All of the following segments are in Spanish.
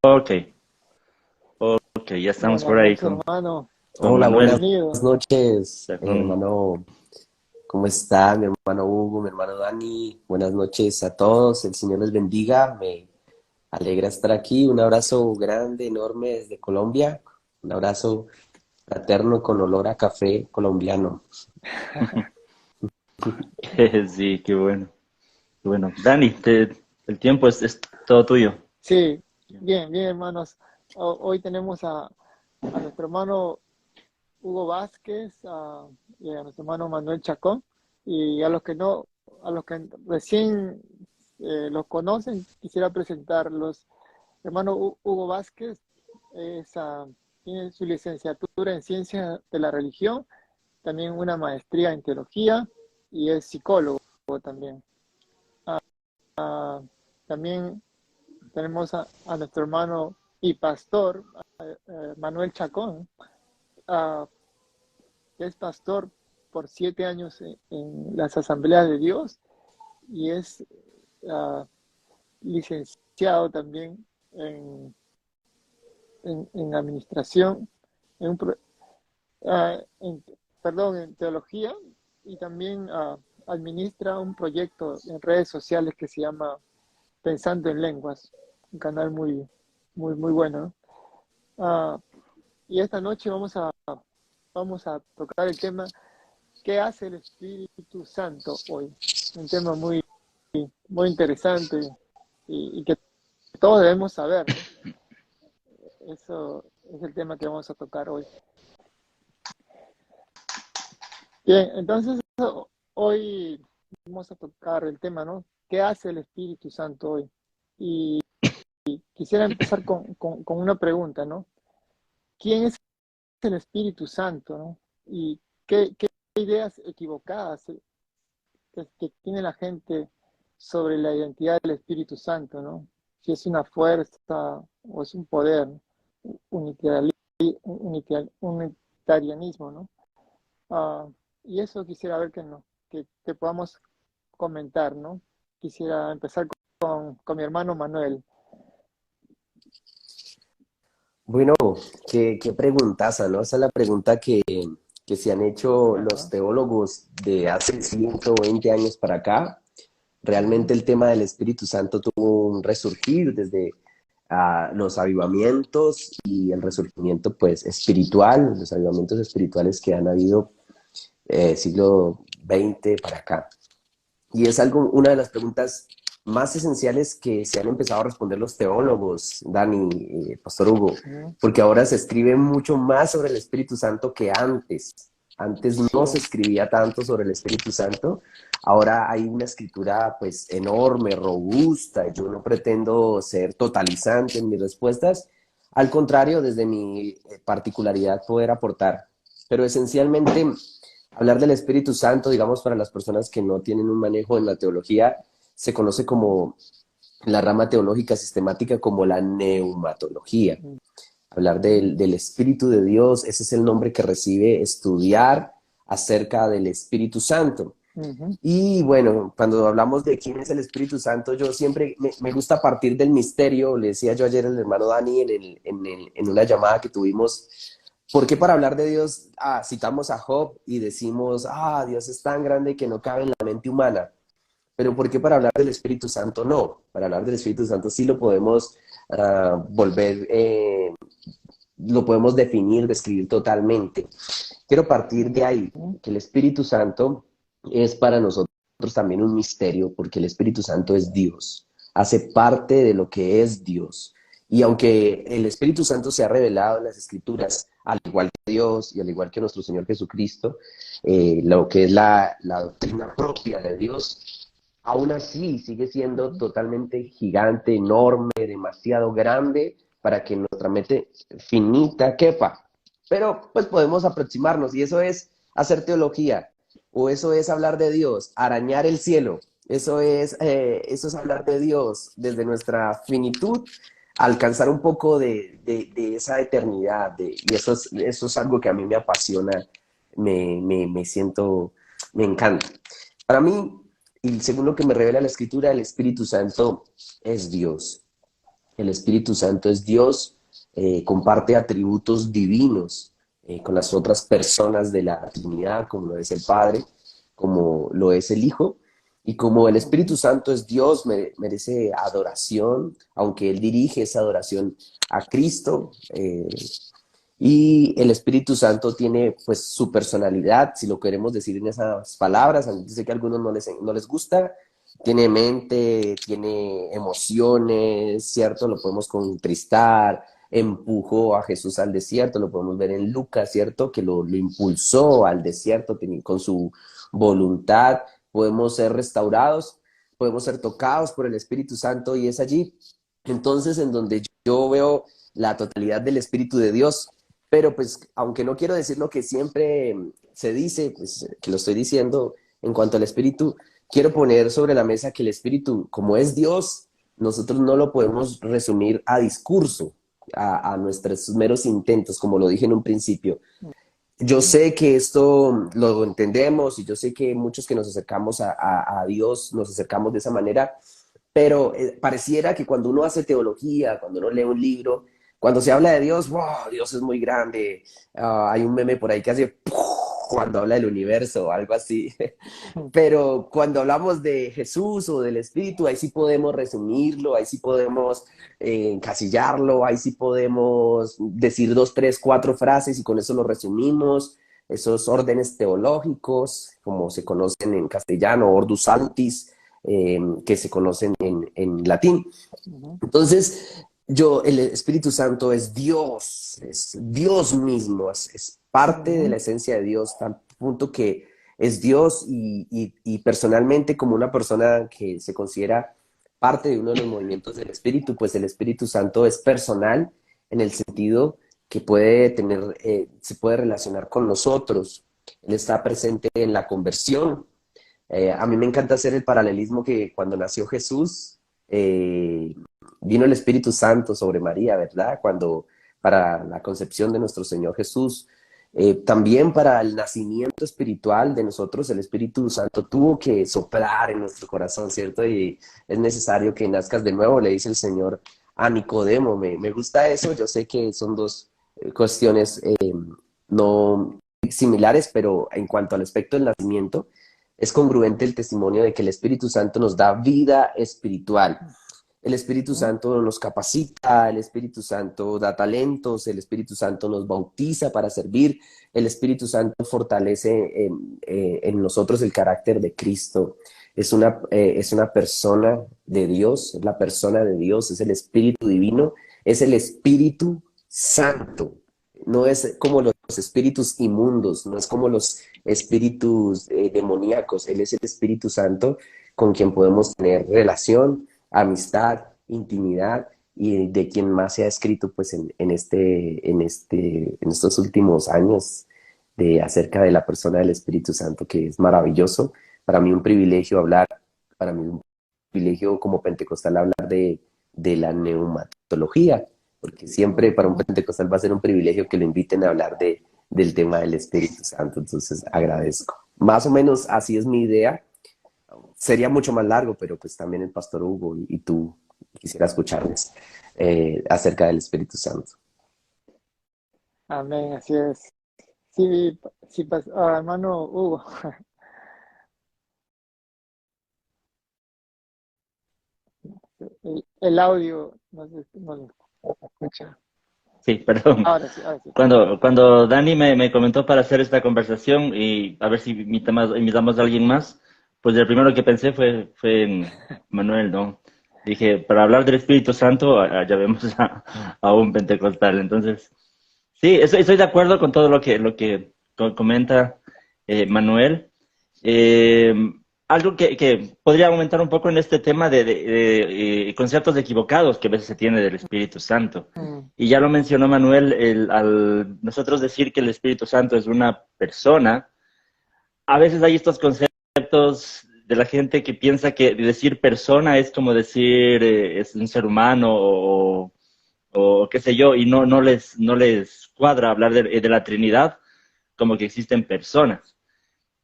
Ok, ok, ya estamos por Buenas ahí noches, hermano. con Hola, buenas Manuel, Bienvenido. noches, ya con, hermano. ¿Cómo está mi hermano Hugo, mi hermano Dani? Buenas noches a todos. El Señor les bendiga. Me alegra estar aquí. Un abrazo grande, enorme desde Colombia. Un abrazo fraterno con olor a café colombiano. sí, qué bueno, qué bueno. Dani, el tiempo es todo tuyo. Sí, bien, bien, hermanos. Hoy tenemos a nuestro hermano Hugo Vázquez y a nuestro hermano Manuel Chacón. Y a los que no, a los que recién los conocen, quisiera presentarlos. Hermano Hugo Vázquez es, tiene su licenciatura en Ciencias de la Religión, también una maestría en Teología y es psicólogo también. También tenemos a nuestro hermano y pastor, Manuel Chacón, ah, que es pastor por 7 años en las Asambleas de Dios y es ah, licenciado también en administración, en, un pro- perdón, en teología y también administra un proyecto en redes sociales que se llama Pensando en Lenguas, un canal muy bueno, ¿no? Ah, y esta noche vamos a tocar el tema ¿qué hace el Espíritu Santo hoy? Un tema muy interesante y que todos debemos saber, ¿no? Eso es el tema que vamos a tocar hoy. Bien, entonces hoy vamos a tocar el tema, ¿no? ¿Qué hace el Espíritu Santo hoy? Y quisiera empezar con una pregunta, ¿no? ¿Quién es el Espíritu Santo, ¿no? ¿Y qué ideas equivocadas que tiene la gente sobre la identidad del Espíritu Santo, ¿no? Si es una fuerza o es un poder, unitarianismo, ¿no? Ah, y eso quisiera ver que podamos comentar, ¿no? Quisiera empezar con mi hermano Manuel. Bueno, qué preguntaza, ¿no? Esa es la pregunta que se han hecho los Ajá. teólogos de hace 120 años para acá. Ujú, Realmente el tema del Espíritu Santo tuvo un resurgir desde los avivamientos y el resurgimiento pues espiritual, los avivamientos espirituales que han habido siglo XX para acá. Y es algo, una de las preguntas más esenciales que se han empezado a responder los teólogos, Dani, Pastor Hugo, ujú. porque ahora se escribe mucho más sobre el Espíritu Santo que antes. Antes Sí, no se escribía tanto sobre el Espíritu Santo. Ahora hay una escritura pues enorme, robusta. Yo no pretendo ser totalizante en mis respuestas. Al contrario, desde mi particularidad poder aportar. Pero esencialmente hablar del Espíritu Santo, digamos, para las personas que no tienen un manejo en la teología, se conoce como la rama teológica sistemática como la neumatología. Hablar ujú, del Espíritu de Dios, ese es el nombre que recibe estudiar acerca del Espíritu Santo. ujú. Y bueno, cuando hablamos de quién es el Espíritu Santo, yo siempre me gusta partir del misterio, le decía yo ayer al hermano Dani en una llamada que tuvimos, porque para hablar de Dios citamos a Job y decimos, Dios es tan grande que no cabe en la mente humana, pero ¿por qué para hablar del Espíritu Santo no? Para hablar del Espíritu Santo sí lo podemos volver, lo podemos definir, describir totalmente. Quiero partir de ahí, que el Espíritu Santo es para nosotros también un misterio, porque el Espíritu Santo es Dios, hace parte de lo que es Dios. Y aunque el Espíritu Santo se ha revelado en las Escrituras, al igual que Dios y al igual que nuestro Señor Jesucristo, lo que es la doctrina propia de Dios, aún así sigue siendo Ujú. totalmente gigante, enorme, demasiado grande para que nuestra mente finita quepa. Pero pues podemos aproximarnos y eso es hacer teología o eso es hablar de Dios, arañar el cielo. Eso es hablar de Dios desde nuestra finitud, alcanzar un poco de esa eternidad. Y eso es algo que a mí me apasiona, me siento, me encanta. Para mí, y según lo que me revela la Escritura, el Espíritu Santo es Dios. El Espíritu Santo es Dios, comparte atributos divinos con las otras personas de la Trinidad, como lo es el Padre, como lo es el Hijo, y como el Espíritu Ujú. Santo es Dios, merece adoración, aunque Él dirige esa adoración a Cristo. Y el Espíritu Santo tiene pues su personalidad, si lo queremos decir en esas palabras, aunque sé que a algunos no les gusta, tiene mente, tiene emociones, ¿cierto? Lo podemos contristar, empujó a Jesús al desierto, lo podemos ver en Lucas, ¿cierto? Que lo impulsó al desierto con su voluntad, podemos ser restaurados, podemos ser tocados por el Espíritu Santo y es allí entonces en donde yo veo la totalidad del Espíritu de Dios. Pero pues, aunque no quiero decir lo que siempre se dice, pues que lo estoy diciendo en cuanto al Espíritu, quiero poner sobre la mesa que el Espíritu, como es Dios, nosotros no lo podemos resumir a discurso, a nuestros meros intentos, como lo dije en un principio. Yo Ujú. sé que esto lo entendemos y yo sé que muchos que nos acercamos a Dios nos acercamos de esa manera, pero pareciera que cuando uno hace teología, cuando uno lee un libro, cuando se habla de Dios, wow, Dios es muy grande. Hay un meme por ahí que hace cuando habla del universo o algo así. Pero cuando hablamos de Jesús o del Espíritu, ahí sí podemos resumirlo, ahí sí podemos encasillarlo, ahí sí podemos decir dos, tres, cuatro frases y con eso lo resumimos. Esos órdenes teológicos, como se conocen en castellano, ordus sanctis, que se conocen en latín. Ujú. Entonces, el Espíritu Santo es Dios mismo, es parte de la Ujú. esencia de Dios, tal punto que es Dios y personalmente como una persona que se considera parte de uno de los movimientos del Espíritu, pues el Espíritu Santo es personal en el sentido que puede tener, se puede relacionar con nosotros. Él está presente en la conversión, a mí me encanta hacer el paralelismo que cuando nació Jesús, vino el Espíritu Santo sobre María, ¿verdad? Cuando para la concepción de nuestro Señor Jesús, también para el nacimiento espiritual de nosotros, el Espíritu Santo tuvo que soplar en nuestro corazón, ¿cierto? Y es necesario que nazcas de nuevo, le dice el Señor a Nicodemo. Me gusta eso, yo sé que son dos cuestiones no similares, pero en cuanto al aspecto del nacimiento, es congruente el testimonio de que el Espíritu Santo nos da vida espiritual. El Espíritu Ujú. Santo nos capacita, el Espíritu Santo da talentos, el Espíritu Santo nos bautiza para servir, el Espíritu Santo fortalece en nosotros el carácter de Cristo. Es una persona de Dios, es la persona de Dios, es el Espíritu Divino, es el Espíritu Santo. No es como los espíritus inmundos, no es como los espíritus demoníacos. Él es el Espíritu Santo con quien podemos tener relación, amistad, intimidad y de quien más se ha escrito pues en estos últimos años acerca de la persona del Espíritu Santo, que es maravilloso. Para mí un privilegio hablar, para mí un privilegio como pentecostal hablar de la neumatología, porque siempre para un Ujú. pentecostal va a ser un privilegio que lo inviten a hablar del tema del Espíritu Santo, entonces agradezco. Más o menos así es mi idea. Sería mucho más largo, pero pues también el pastor Hugo y tú quisiera escucharles acerca del Espíritu Santo. Amén, así es. Sí, sí, hermano Hugo, el audio no se escucha. Sí, perdón. Ahora sí. Cuando Dani me comentó para hacer esta conversación y a ver si invitamos a alguien más, pues el primero que pensé fue en Manuel, ¿no? Dije, para hablar del Espíritu Santo, ya vemos a un pentecostal. Entonces, sí, estoy de acuerdo con todo lo que comenta Manuel. Eh, Algo que podría aumentar un poco en este tema de conceptos equivocados que a veces se tiene del Espíritu Santo. Mm. Y ya lo mencionó Manuel, al nosotros decir que el Espíritu Santo es una persona, a veces hay estos conceptos de la gente que piensa que decir persona es como decir es un ser humano o qué sé yo, y no les cuadra hablar de la Trinidad como que existen personas.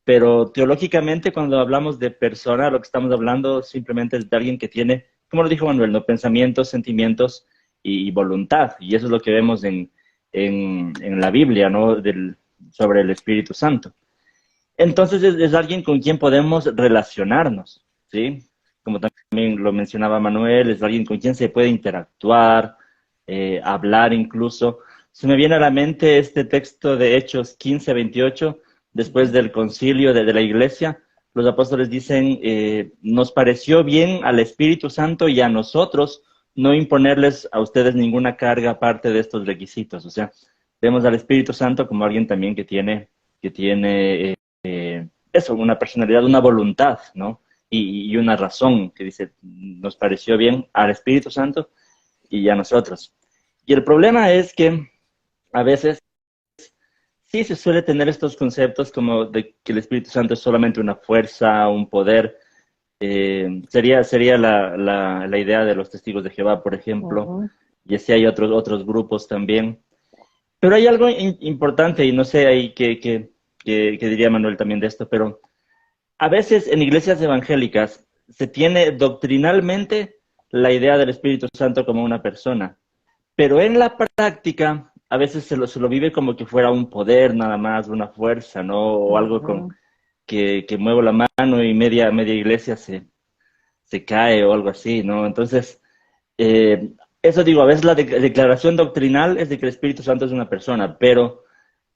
Pero teológicamente, cuando hablamos de persona, lo que estamos hablando simplemente es de alguien que tiene como lo dijo Manuel, ¿no? Pensamientos, sentimientos y voluntad. Y eso es lo que vemos en la Biblia, ¿no? Sobre el Espíritu Santo. Entonces es alguien con quien podemos relacionarnos, ¿sí? Como también lo mencionaba Manuel, es alguien con quien se puede interactuar, hablar incluso. Se me viene a la mente este texto de Hechos 15:28, después del concilio de la iglesia. Los apóstoles dicen, nos pareció bien al Espíritu Santo y a nosotros no imponerles a ustedes ninguna carga aparte de estos requisitos. O sea, vemos al Espíritu Santo como alguien también que tiene eso, una personalidad, una voluntad, ¿no? Y una razón que dice, nos pareció bien al Espíritu Santo y a nosotros. Y el problema es que a veces sí se suele tener estos conceptos como de que el Espíritu Santo es solamente una fuerza, un poder. Sería la idea de los testigos de Jehová, por ejemplo, Ujú. y así hay otros grupos también. Pero hay algo importante, y no sé ahí qué diría Manuel también de esto, pero a veces en iglesias evangélicas se tiene doctrinalmente la idea del Espíritu Santo como una persona, pero en la práctica a veces se lo vive como que fuera un poder nada más, una fuerza, ¿no? O algo Ujú. que muevo la mano y media iglesia se cae o algo así, ¿no? Entonces, eso digo, a veces la declaración doctrinal es de que el Espíritu Santo es una persona, pero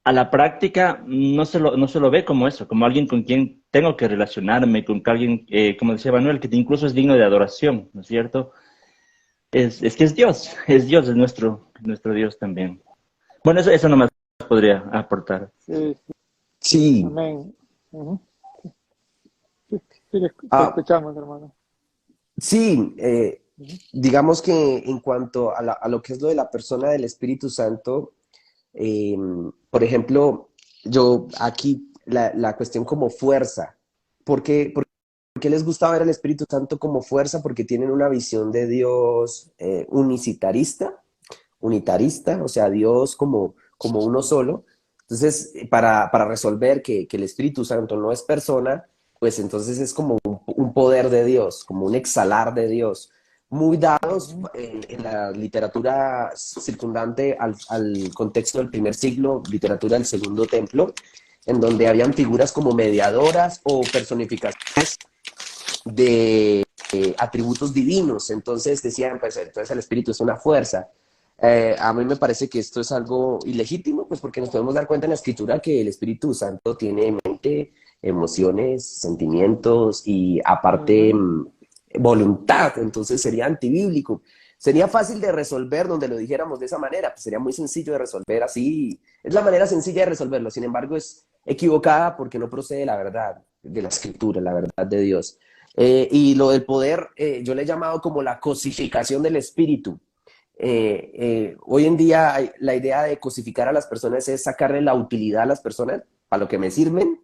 a la práctica no se lo ve como eso, como alguien con quien tengo que relacionarme, con alguien, como decía Manuel, que incluso es digno de adoración, ¿no es cierto? Es que es Dios, es nuestro Dios también. Bueno, eso nomás podría aportar. Sí, sí, Sí, amén. Ujú. Sí, sí, te ah, escuchamos, hermano. sí, Ujú. digamos que en cuanto a lo que es lo de la persona del Espíritu Santo, eh, por ejemplo, yo aquí la cuestión como fuerza, ¿por qué les gusta ver al Espíritu Santo como fuerza? Porque tienen una visión de Dios unitarista, o sea, Dios como uno solo. Entonces, para resolver que el Espíritu Santo no es persona, pues entonces es como un poder de Dios, como un exhalar de Dios, muy dados Ujú. en la literatura circundante al contexto del primer siglo, literatura del segundo templo, en donde habían figuras como mediadoras o personificaciones de atributos divinos. Entonces decían, pues entonces el espíritu es una fuerza. A mí me parece que esto es algo ilegítimo, pues porque nos podemos dar cuenta en la escritura que el Espíritu Santo tiene mente, emociones, sentimientos y aparte Ujú. voluntad, entonces sería antibíblico. Sería fácil de resolver donde lo dijéramos de esa manera, pues sería muy sencillo de resolver así. Es la manera sencilla de resolverlo, sin embargo es equivocada porque no procede la verdad de la escritura, la verdad de Dios. Y lo del poder, yo le he llamado como la cosificación del espíritu. Hoy en día la idea de cosificar a las personas es sacarle la utilidad a las personas, para lo que me sirven,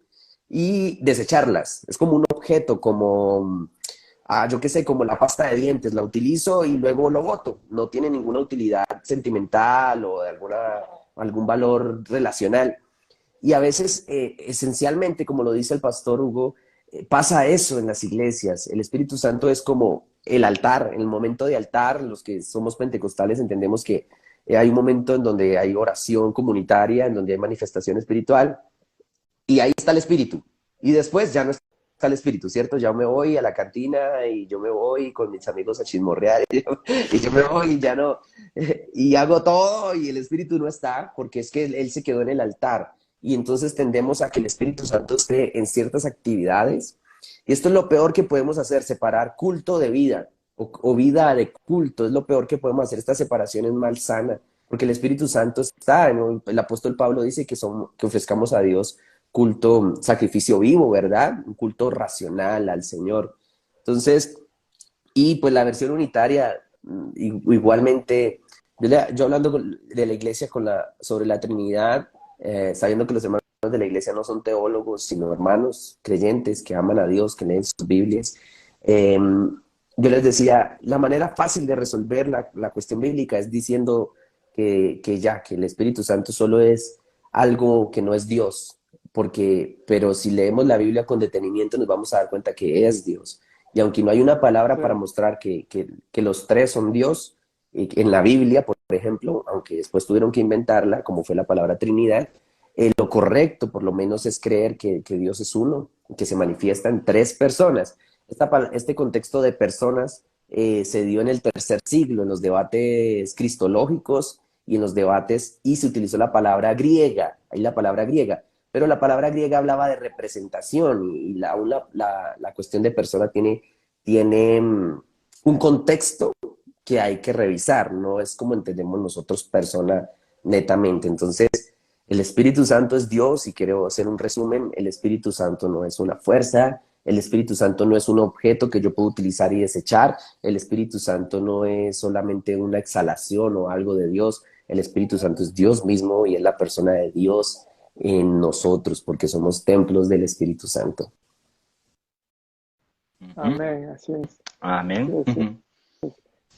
y desecharlas. Es como un objeto, como, yo qué sé, como la pasta de dientes, la utilizo y luego lo boto. No tiene ninguna utilidad sentimental o de algún valor relacional. Y a veces, esencialmente, como lo dice el pastor Hugo, pasa eso en las iglesias. El Espíritu Santo es como el altar, en el momento de altar, los que somos pentecostales entendemos que hay un momento en donde hay oración comunitaria, en donde hay manifestación espiritual, y ahí está el Espíritu. Y después ya no está el Espíritu, ¿cierto? Ya me voy a la cantina y yo me voy con mis amigos a chismorrear y yo me voy y ya no, y hago todo y el Espíritu no está porque es que él se quedó en el altar. Y entonces tendemos a que el Espíritu Santo esté en ciertas actividades. Y esto es lo peor que podemos hacer, separar culto de vida o vida de culto. Es lo peor que podemos hacer, esta separación es malsana, porque el Espíritu Santo está, ¿no? El apóstol Pablo dice que ofrezcamos a Dios culto, sacrificio vivo, ¿verdad? Un culto racional al Señor. Entonces, y pues la versión unitaria, igualmente, yo hablando de la iglesia sobre la Trinidad, sabiendo que los hermanos de la iglesia no son teólogos, sino hermanos creyentes que aman a Dios, que leen sus Biblias, yo les decía, la manera fácil de resolver la cuestión bíblica es diciendo que el Espíritu Santo solo es algo que no es Dios, pero si leemos la Biblia con detenimiento nos vamos a dar cuenta que es Dios Y aunque no hay una palabra para claro, mostrar que los tres son Dios, en la Biblia, por ejemplo, aunque después tuvieron que inventarla, como fue la palabra Trinidad, lo correcto por lo menos es creer que Dios es uno, que se manifiesta en tres personas. Este contexto de personas se dio en el tercer siglo, en los debates cristológicos y en los debates, y se utilizó la palabra griega, ahí la palabra griega, pero la palabra griega hablaba de representación y la cuestión de persona tiene un contexto que hay que revisar, no es como entendemos nosotros persona netamente. Entonces, el Espíritu Santo es Dios, y quiero hacer un resumen: el Espíritu Santo no es una fuerza, el Espíritu Santo no es un objeto que yo puedo utilizar y desechar, el Espíritu Santo no es solamente una exhalación o algo de Dios, el Espíritu Santo es Dios mismo y es la persona de Dios en nosotros, porque somos templos del Espíritu Santo. Ujú. amén, así es. Sí, Amén. sí. Ujú.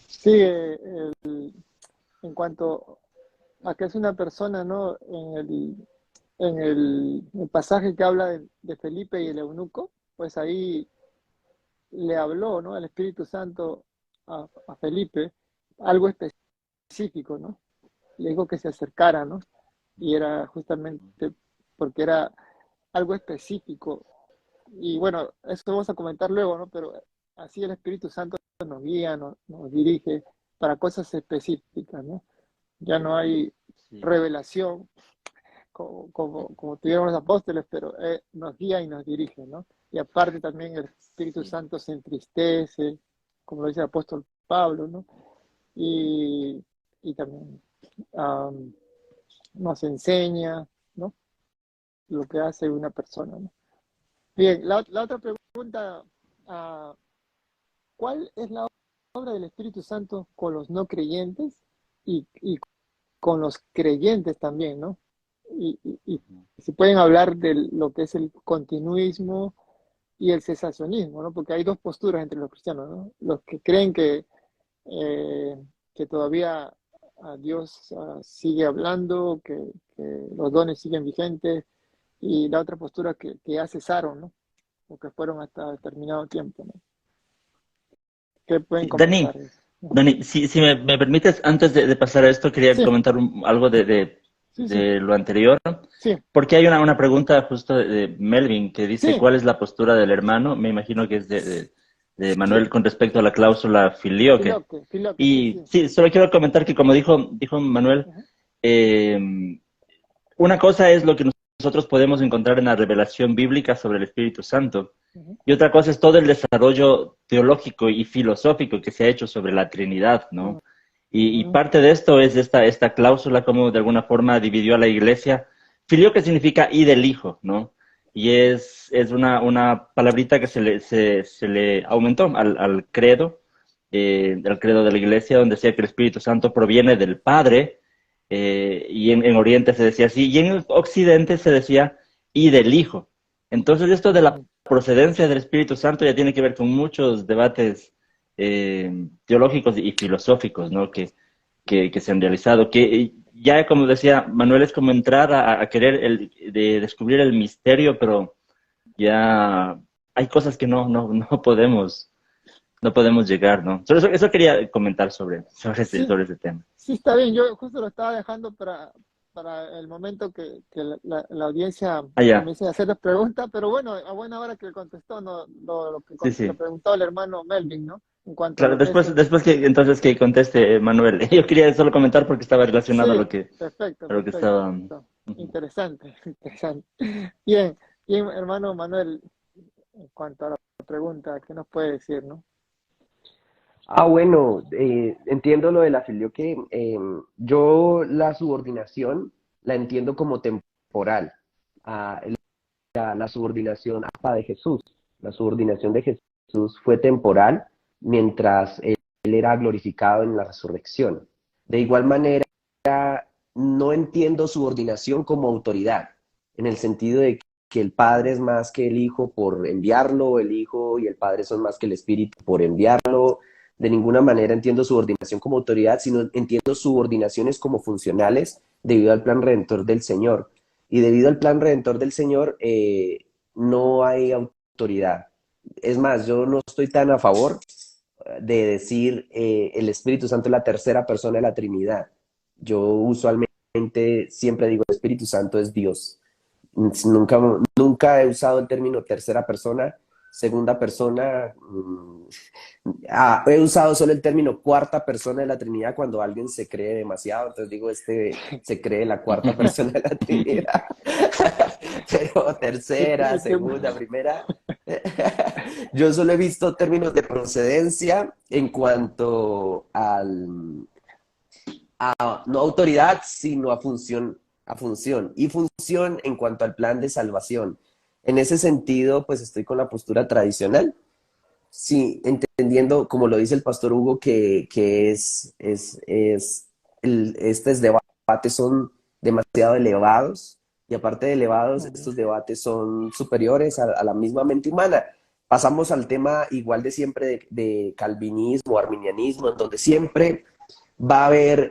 Sí, en cuanto a que es una persona, ¿no? En el pasaje que habla de Felipe y el eunuco, pues ahí le habló, ¿no? El Espíritu Santo a Felipe algo específico, ¿no? Le dijo que se acercara, ¿no? Y era justamente porque era algo específico. Y bueno, eso vamos a comentar luego, ¿no? Pero así el Espíritu Santo nos guía, nos dirige para cosas específicas, ¿no? Ya no hay Sí. revelación como tuvieron los apóstoles, pero nos guía y nos dirige, ¿no? Y aparte también el Espíritu Sí. Santo se entristece, como lo dice el apóstol Pablo, ¿no? Y, y también um, nos enseña, ¿no? Lo que hace una persona, ¿no? Bien, la otra pregunta, uh, ¿cuál es la obra del Espíritu Santo con los no creyentes y con los creyentes también, ¿no? Y Ujú. si pueden hablar de lo que es el continuismo y el cesacionismo, ¿no? Porque hay dos posturas entre los cristianos, ¿no? Los que creen eh, que todavía Dios sigue hablando, que los dones siguen vigentes, y la otra postura que ya cesaron, ¿no? O que fueron hasta determinado tiempo, ¿no? ¿Qué pueden Sí, comentar de eso? Ujú. Dani, si me permites, antes de pasar a esto, quería Sí, comentar algo sí, sí, de lo anterior, sí, porque hay una pregunta justo de Melvin que dice, sí, ¿cuál es la postura del hermano? Me imagino que es de sí, Manuel con respecto a la cláusula filioque. Filóque, Y sí. sí, solo quiero comentar que como dijo Manuel, Ujú, eh, una cosa es lo que nosotros podemos encontrar en la revelación bíblica sobre el Espíritu Santo, ujú, y otra cosa es todo el desarrollo teológico y filosófico que se ha hecho sobre la Trinidad, ¿no? Y ujú, parte de esto es esta cláusula, como de alguna forma dividió a la iglesia. Filio, que significa y del Hijo, ¿no? Y es una palabrita que se le aumentó al credo de la iglesia, donde decía que el Espíritu Santo proviene del Padre, y en Oriente se decía así, y en Occidente se decía y del Hijo. Entonces, esto de la ujú. procedencia del Espíritu Santo ya tiene que ver con muchos debates teológicos y filosóficos, ¿no? Que se han realizado, que ya, como decía Manuel, es como entrar a querer de descubrir el misterio, pero ya hay cosas que no podemos llegar, ¿no? Solo eso quería comentar Sí, sobre ese tema. sí, está bien. Yo justo lo estaba dejando para el momento que la audiencia Ah, ya. comience a hacer las preguntas, pero bueno, a buena hora que contestó, ¿no? Sí, Lo sí. preguntó el hermano Melvin, ¿no? En cuanto a Claro, lo que es después que entonces que conteste Manuel. Yo quería solo comentar porque estaba relacionado Sí, a perfecto, lo que perfecto. estaba. Ujú. Interesante, interesante. Bien, bien, hermano Manuel, en cuanto a la pregunta, ¿qué nos puede decir, no? Bueno, entiendo lo de la filioque. Yo la subordinación la entiendo como temporal. Ah, la subordinación de Jesús. La subordinación de Jesús fue temporal mientras él era glorificado en la resurrección. De igual manera, no entiendo subordinación como autoridad, en el sentido de que el Padre es más que el Hijo por enviarlo, el Hijo y el Padre son más que el Espíritu por enviarlo. De ninguna manera entiendo subordinación como autoridad, sino entiendo subordinaciones como funcionales debido al plan redentor del Señor. Y debido al plan redentor del Señor, no hay autoridad. Es más, yo no estoy tan a favor de decir el Espíritu Santo es la tercera persona de la Trinidad. Yo usualmente siempre digo el Espíritu Santo es Dios. Nunca, nunca he usado el término tercera persona, segunda persona. He usado solo el término cuarta persona de la Trinidad cuando alguien se cree demasiado. Entonces digo, este se cree la cuarta persona de la Trinidad. Pero tercera, Es que, segunda, primera. Yo solo he visto términos de procedencia en cuanto no autoridad, sino a función, y función en cuanto al plan de salvación. En ese sentido, pues estoy con la postura tradicional, sí, entendiendo, como lo dice el pastor Hugo, que estos debates son demasiado elevados, y aparte de elevados, estos debates son superiores a la misma mente humana. Pasamos al tema igual de siempre de calvinismo, arminianismo, en donde siempre va a haber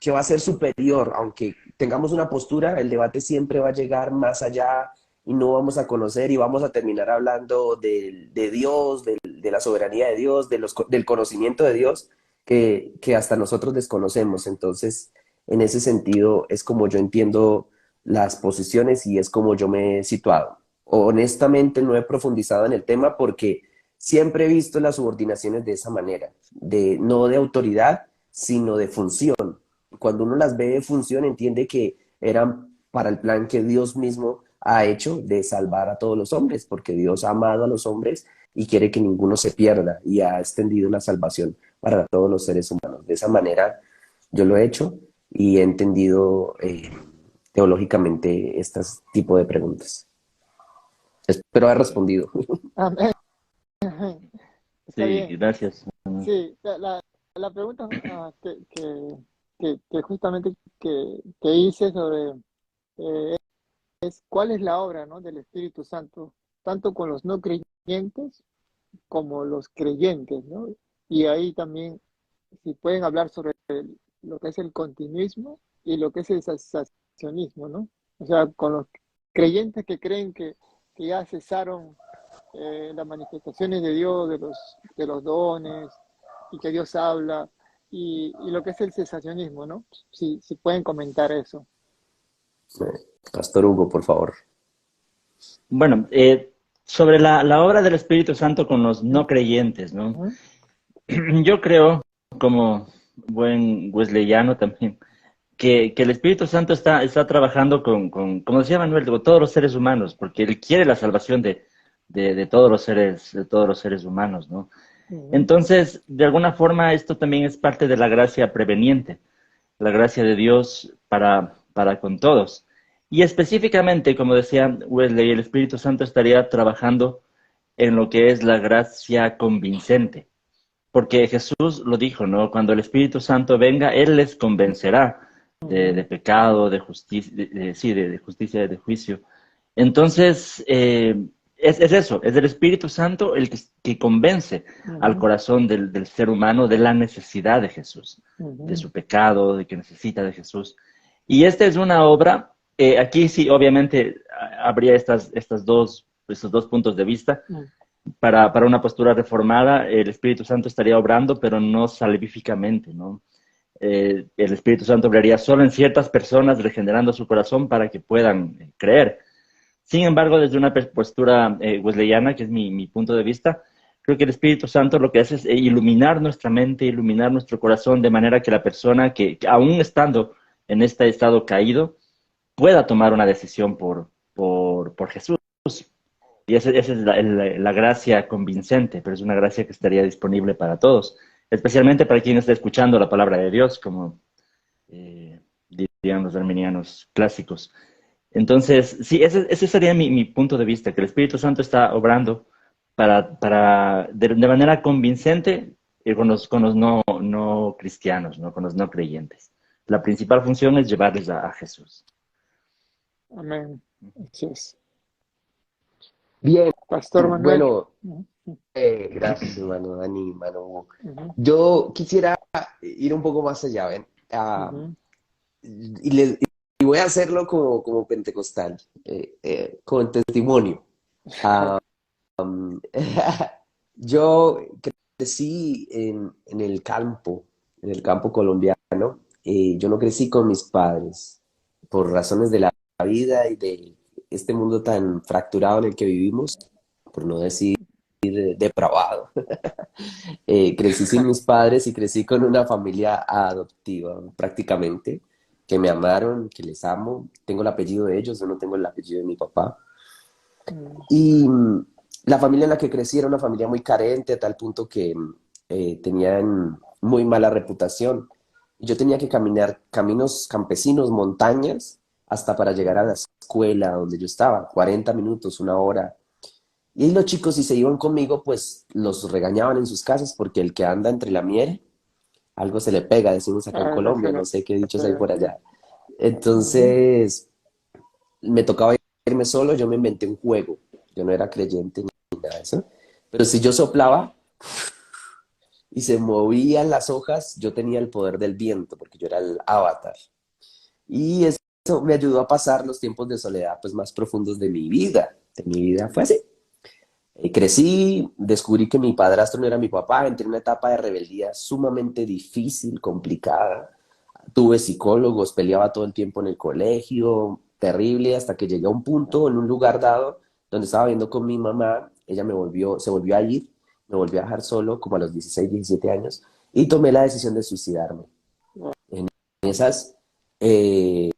que va a ser superior, aunque tengamos una postura, el debate siempre va a llegar más allá y no vamos a conocer y vamos a terminar hablando de Dios, de la soberanía de Dios, del conocimiento de Dios que hasta nosotros desconocemos. Entonces, en ese sentido, es como yo entiendo las posiciones y es como yo me he situado. Honestamente, no he profundizado en el tema porque siempre he visto las subordinaciones de esa manera, no de autoridad, sino de función. Cuando uno las ve de función, entiende que eran para el plan que Dios mismo ha hecho de salvar a todos los hombres, porque Dios ha amado a los hombres y quiere que ninguno se pierda y ha extendido la salvación para todos los seres humanos. De esa manera yo lo he hecho y he entendido teológicamente este tipo de preguntas. Espero haber respondido. amén. Está Sí, bien. gracias. Sí, la pregunta que justamente que hice sobre eh, es cuál es la obra, ¿no?, del Espíritu Santo, tanto con los no creyentes como los creyentes, ¿no? Y ahí también, si pueden hablar sobre lo que es el continuismo y lo que es el cesacionismo, ¿no? O sea, con los creyentes que creen que ya cesaron las manifestaciones de Dios, de los dones, y que Dios habla, y lo que es el cesacionismo, ¿no? Si pueden comentar eso. Pastor Hugo, por favor. Bueno, sobre la obra del Espíritu Santo con los no creyentes, ¿no? Ujú. Yo creo, como buen wesleyano también, que el Espíritu Santo está trabajando como decía Manuel, con todos los seres humanos, porque Él quiere la salvación de todos los seres humanos, ¿no? Ujú. Entonces, de alguna forma, esto también es parte de la gracia preveniente, la gracia de Dios para con todos. Y específicamente, como decía Wesley, el Espíritu Santo estaría trabajando en lo que es la gracia convincente. Porque Jesús lo dijo, ¿no? Cuando el Espíritu Santo venga, Él les convencerá de Ujú. pecado, de justicia, sí, de justicia, de juicio. Entonces, es eso, es el Espíritu Santo el que convence al Ujú. corazón del ser humano de la necesidad de Jesús, de Ujú. su pecado, de que necesita de Jesús. Y esta es una obra, aquí sí, obviamente, habría estos dos puntos de vista. Ujú. Para una postura reformada, el Espíritu Santo estaría obrando, pero no salvíficamente, ¿no? El Espíritu Santo obraría solo en ciertas personas, regenerando su corazón para que puedan creer. Sin embargo, desde una postura wesleyana, que es mi punto de vista, creo que el Espíritu Santo lo que hace es iluminar nuestra mente, iluminar nuestro corazón, de manera que la persona que aún estando en este estado caído, pueda tomar una decisión por Jesús. Y esa es la gracia convincente, pero es una gracia que estaría disponible para todos, especialmente para quien está escuchando la palabra de Dios, como eh, dirían los arminianos clásicos. Entonces, sí, ese sería mi punto de vista, que el Espíritu Santo está obrando de manera convincente con los no cristianos, ¿no? Con los no creyentes. La principal función es llevarles a Jesús. Amén. Así es. Bien, Pastor Manuel. bueno, Ujú. gracias, hermano Dani, hermano Hugo. Ujú. Yo quisiera ir un poco más allá, ¿ven? Ujú. Y voy a hacerlo como pentecostal, con testimonio. Yo crecí en el campo colombiano. Yo no crecí con mis padres por razones de la vida y de este mundo tan fracturado en el que vivimos, por no decir depravado. Crecí sin mis padres y crecí con una familia adoptiva, prácticamente, que me amaron, que les amo. Tengo el apellido de ellos, yo no tengo el apellido de mi papá. Mm. Y la familia en la que crecí era una familia muy carente, a tal punto que tenían muy mala reputación. Yo tenía que caminar caminos campesinos, montañas, hasta para llegar a la escuela donde yo estaba, 40 minutos, una hora. Y ahí los chicos, si se iban conmigo, pues los regañaban en sus casas, porque el que anda entre la miel, algo se le pega, decimos acá en Algo se Colombia, le no sé qué dichos hay pega. por allá. Ujú. Entonces, me tocaba irme solo, yo me inventé un juego. Yo no era creyente ni nada de eso. Pero si yo soplaba y se movían las hojas, yo tenía el poder del viento, porque yo era el avatar. Y eso me ayudó a pasar los tiempos de soledad pues más profundos de mi vida. De mi vida fue así. Crecí, descubrí que mi padrastro no era mi papá, entré en una etapa de rebeldía sumamente difícil, complicada. Tuve psicólogos, peleaba todo el tiempo en el colegio, terrible, hasta que llegué a un punto, en un lugar dado, donde estaba viendo con mi mamá, ella se volvió a ir, me volvió a dejar solo, como a los 16 17 años, y tomé la decisión de suicidarme. En esas, eh,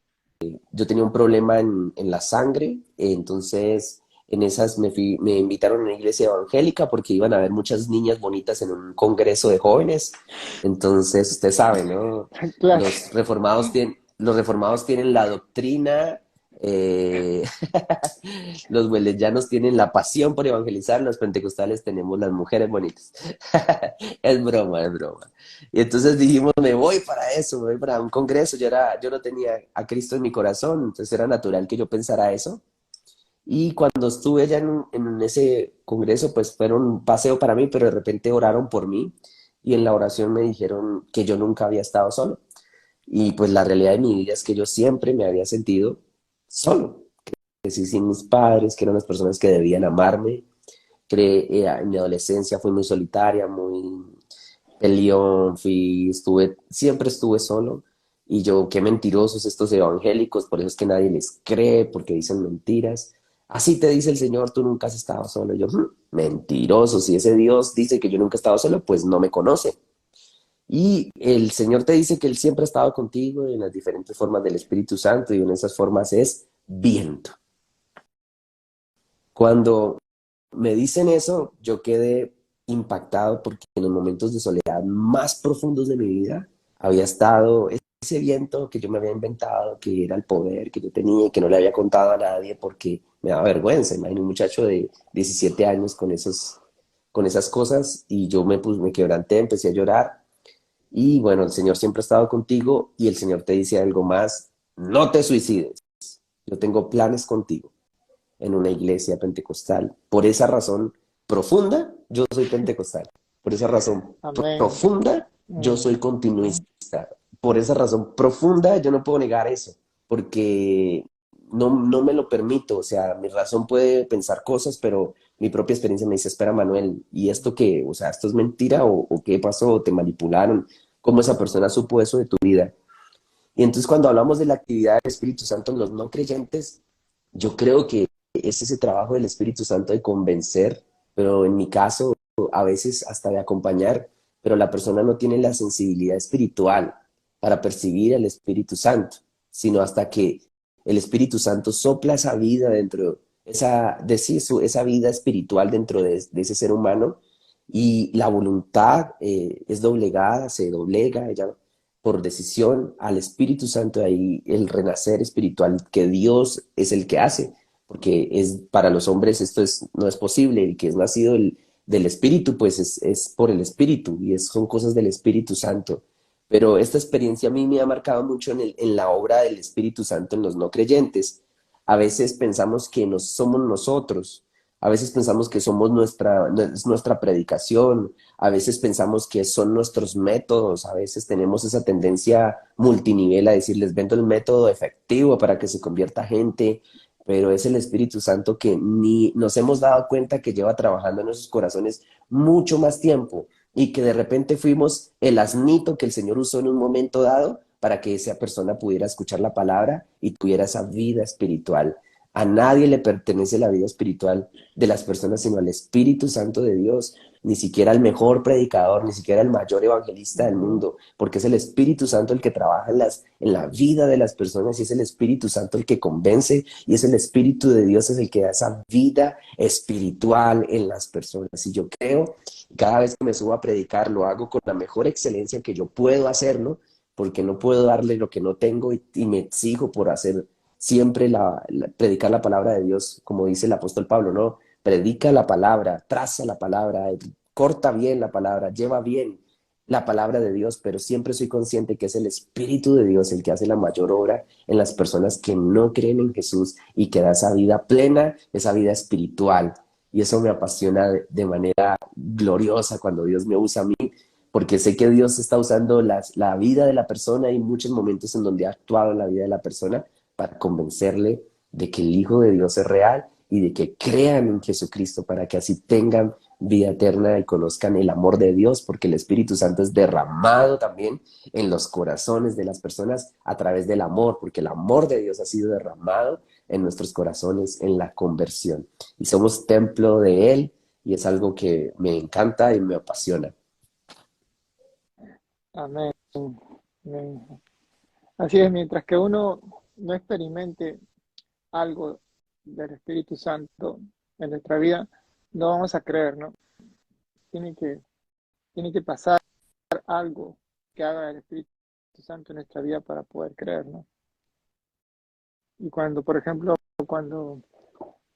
yo tenía un problema en la sangre, entonces en esas me invitaron a una iglesia evangélica porque iban a haber muchas niñas bonitas en un congreso de jóvenes. Entonces, usted sabe, ¿no? Claro. Los reformados tienen la doctrina, eh, los huelellanos tienen la pasión por evangelizar, los pentecostales tenemos las mujeres bonitas. Es broma, es broma. Y entonces dijimos, me voy para eso, me voy para un congreso. Yo no tenía a Cristo en mi corazón, entonces era natural que yo pensara eso. Y cuando estuve ya en ese congreso, pues fueron un paseo para mí, pero de repente oraron por mí y en la oración me dijeron que yo nunca había estado solo. Y pues la realidad de mi vida es que yo siempre me había sentido solo. Crecí sin mis padres, que eran las personas que debían amarme. En mi adolescencia fui muy solitaria, muy peleón, siempre estuve solo. Y yo, qué mentirosos estos evangélicos, por eso es que nadie les cree, porque dicen mentiras. Así te dice el Señor, tú nunca has estado solo. Yo, mentiroso, si ese Dios dice que yo nunca he estado solo, pues no me conoce. Y el Señor te dice que Él siempre ha estado contigo en las diferentes formas del Espíritu Santo, y una de esas formas es viento. Cuando me dicen eso, yo quedé impactado porque en los momentos de soledad más profundos de mi vida había estado ese viento que yo me había inventado, que era el poder que yo tenía y que no le había contado a nadie porque me daba vergüenza. Imagínate un muchacho de 17 años con esas cosas, y yo me quebranté, empecé a llorar. Y bueno, el Señor siempre ha estado contigo, y el Señor te dice algo más: no te suicides, yo tengo planes contigo en una iglesia pentecostal. Por esa razón profunda, yo soy pentecostal. Por esa razón Amén. profunda, yo Mm. soy continuista. Por esa razón profunda, yo no puedo negar eso, porque no me lo permito. O sea, mi razón puede pensar cosas, pero mi propia experiencia me dice, espera, Manuel, ¿y esto qué? O sea, ¿esto es mentira o qué pasó? ¿Te manipularon? ¿Cómo esa persona supo eso de tu vida? Y entonces cuando hablamos de la actividad del Espíritu Santo en los no creyentes, yo creo que es ese trabajo del Espíritu Santo de convencer, pero en mi caso a veces hasta de acompañar, pero la persona no tiene la sensibilidad espiritual para percibir al Espíritu Santo, sino hasta que el Espíritu Santo sopla esa vida dentro, esa vida espiritual dentro de ese ser humano, y la voluntad es doblegada, se doblega, ella por decisión al Espíritu Santo, ahí el renacer espiritual que Dios es el que hace, porque es para los hombres esto no es posible. El que es nacido del Espíritu, pues es por el Espíritu, y son cosas del Espíritu Santo. Pero esta experiencia a mí me ha marcado mucho en la obra del Espíritu Santo en los no creyentes. A veces pensamos que somos nosotros, a veces pensamos que somos es nuestra predicación, a veces pensamos que son nuestros métodos, a veces tenemos esa tendencia multinivel a decir, les vendo el método efectivo para que se convierta gente. pero es el Espíritu Santo que ni nos hemos dado cuenta que lleva trabajando en nuestros corazones mucho más tiempo y que de repente fuimos el asnito que el Señor usó en un momento dado para que esa persona pudiera escuchar la palabra y tuviera esa vida espiritual. A nadie le pertenece la vida espiritual de las personas, sino al Espíritu Santo de Dios. Ni siquiera el mejor predicador, ni siquiera el mayor evangelista del Ujú. mundo, porque es el Espíritu Santo el que trabaja en la vida de las personas y es el Espíritu Santo el que convence y es el Espíritu de Dios es el que da esa vida espiritual en las personas. Y yo creo, cada vez que me subo a predicar, lo hago con la mejor excelencia que yo puedo hacerlo, porque no puedo darle lo que no tengo y me exijo por hacer siempre predicar la palabra de Dios, como dice el apóstol Pablo, ¿no? Predica la palabra, traza la palabra, corta bien la palabra, lleva bien la palabra de Dios, pero siempre soy consciente que es el Espíritu de Dios el que hace la mayor obra en las personas que no creen en Jesús y que da esa vida plena, esa vida espiritual. Y eso me apasiona de manera gloriosa cuando Dios me usa a mí, porque sé que Dios está usando la vida de la persona y muchos momentos en donde ha actuado en la vida de la persona para convencerle de que el Hijo de Dios es real y de que crean en Jesucristo para que así tengan vida eterna y conozcan el amor de Dios, porque el Espíritu Santo es derramado también en los corazones de las personas a través del amor, porque el amor de Dios ha sido derramado en nuestros corazones en la conversión. Y somos templo de Él y es algo que me encanta y me apasiona. Amén. Amén. Así es, mientras que uno no experimente algo del Espíritu Santo en nuestra vida, no vamos a creer, ¿no? Tiene que, tiene que pasar algo que haga el Espíritu Santo en nuestra vida para poder creer, ¿no? Y cuando, por ejemplo, cuando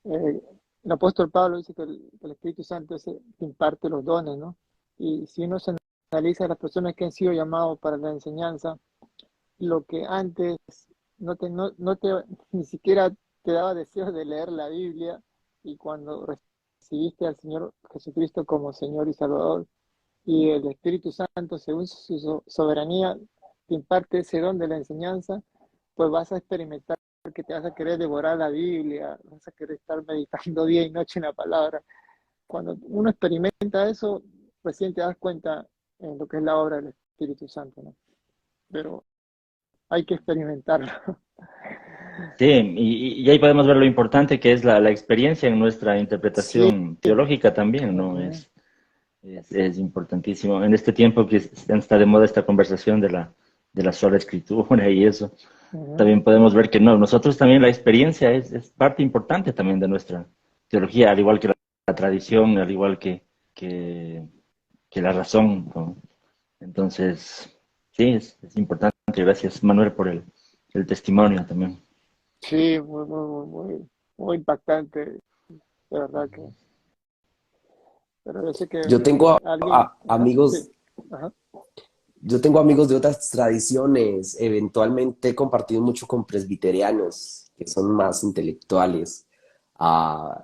eh, el apóstol Pablo dice que el Espíritu Santo es el que imparte los dones, ¿no? Y si uno se analiza las personas que han sido llamados para la enseñanza, lo que antes no te ni siquiera te daba deseo de leer la Biblia, y cuando recibiste al Señor Jesucristo como Señor y Salvador, y el Espíritu Santo, según su soberanía, te imparte ese don de la enseñanza, pues vas a experimentar que te vas a querer devorar la Biblia, vas a querer estar meditando día y noche en la palabra. Cuando uno experimenta eso, recién te das cuenta en lo que es la obra del Espíritu Santo, ¿no? Pero hay que experimentarlo. Sí, y ahí podemos ver lo importante que es la experiencia en nuestra Sí. interpretación teológica también, ¿no? Ujú. Es importantísimo. En este tiempo que está de moda esta conversación de la sola escritura y eso, Ujú. también podemos ver que no, nosotros también la experiencia es parte importante también de nuestra teología, al igual que la tradición, al igual que, que la razón, ¿no? Entonces, sí, es importante. Gracias, Manuel, por el testimonio también. Sí, muy impactante, de verdad que. Pero yo sé que Yo tengo alguien, ajá, sí, amigos. ajá. Yo tengo amigos de otras tradiciones, eventualmente he compartido mucho con presbiterianos, que son más intelectuales.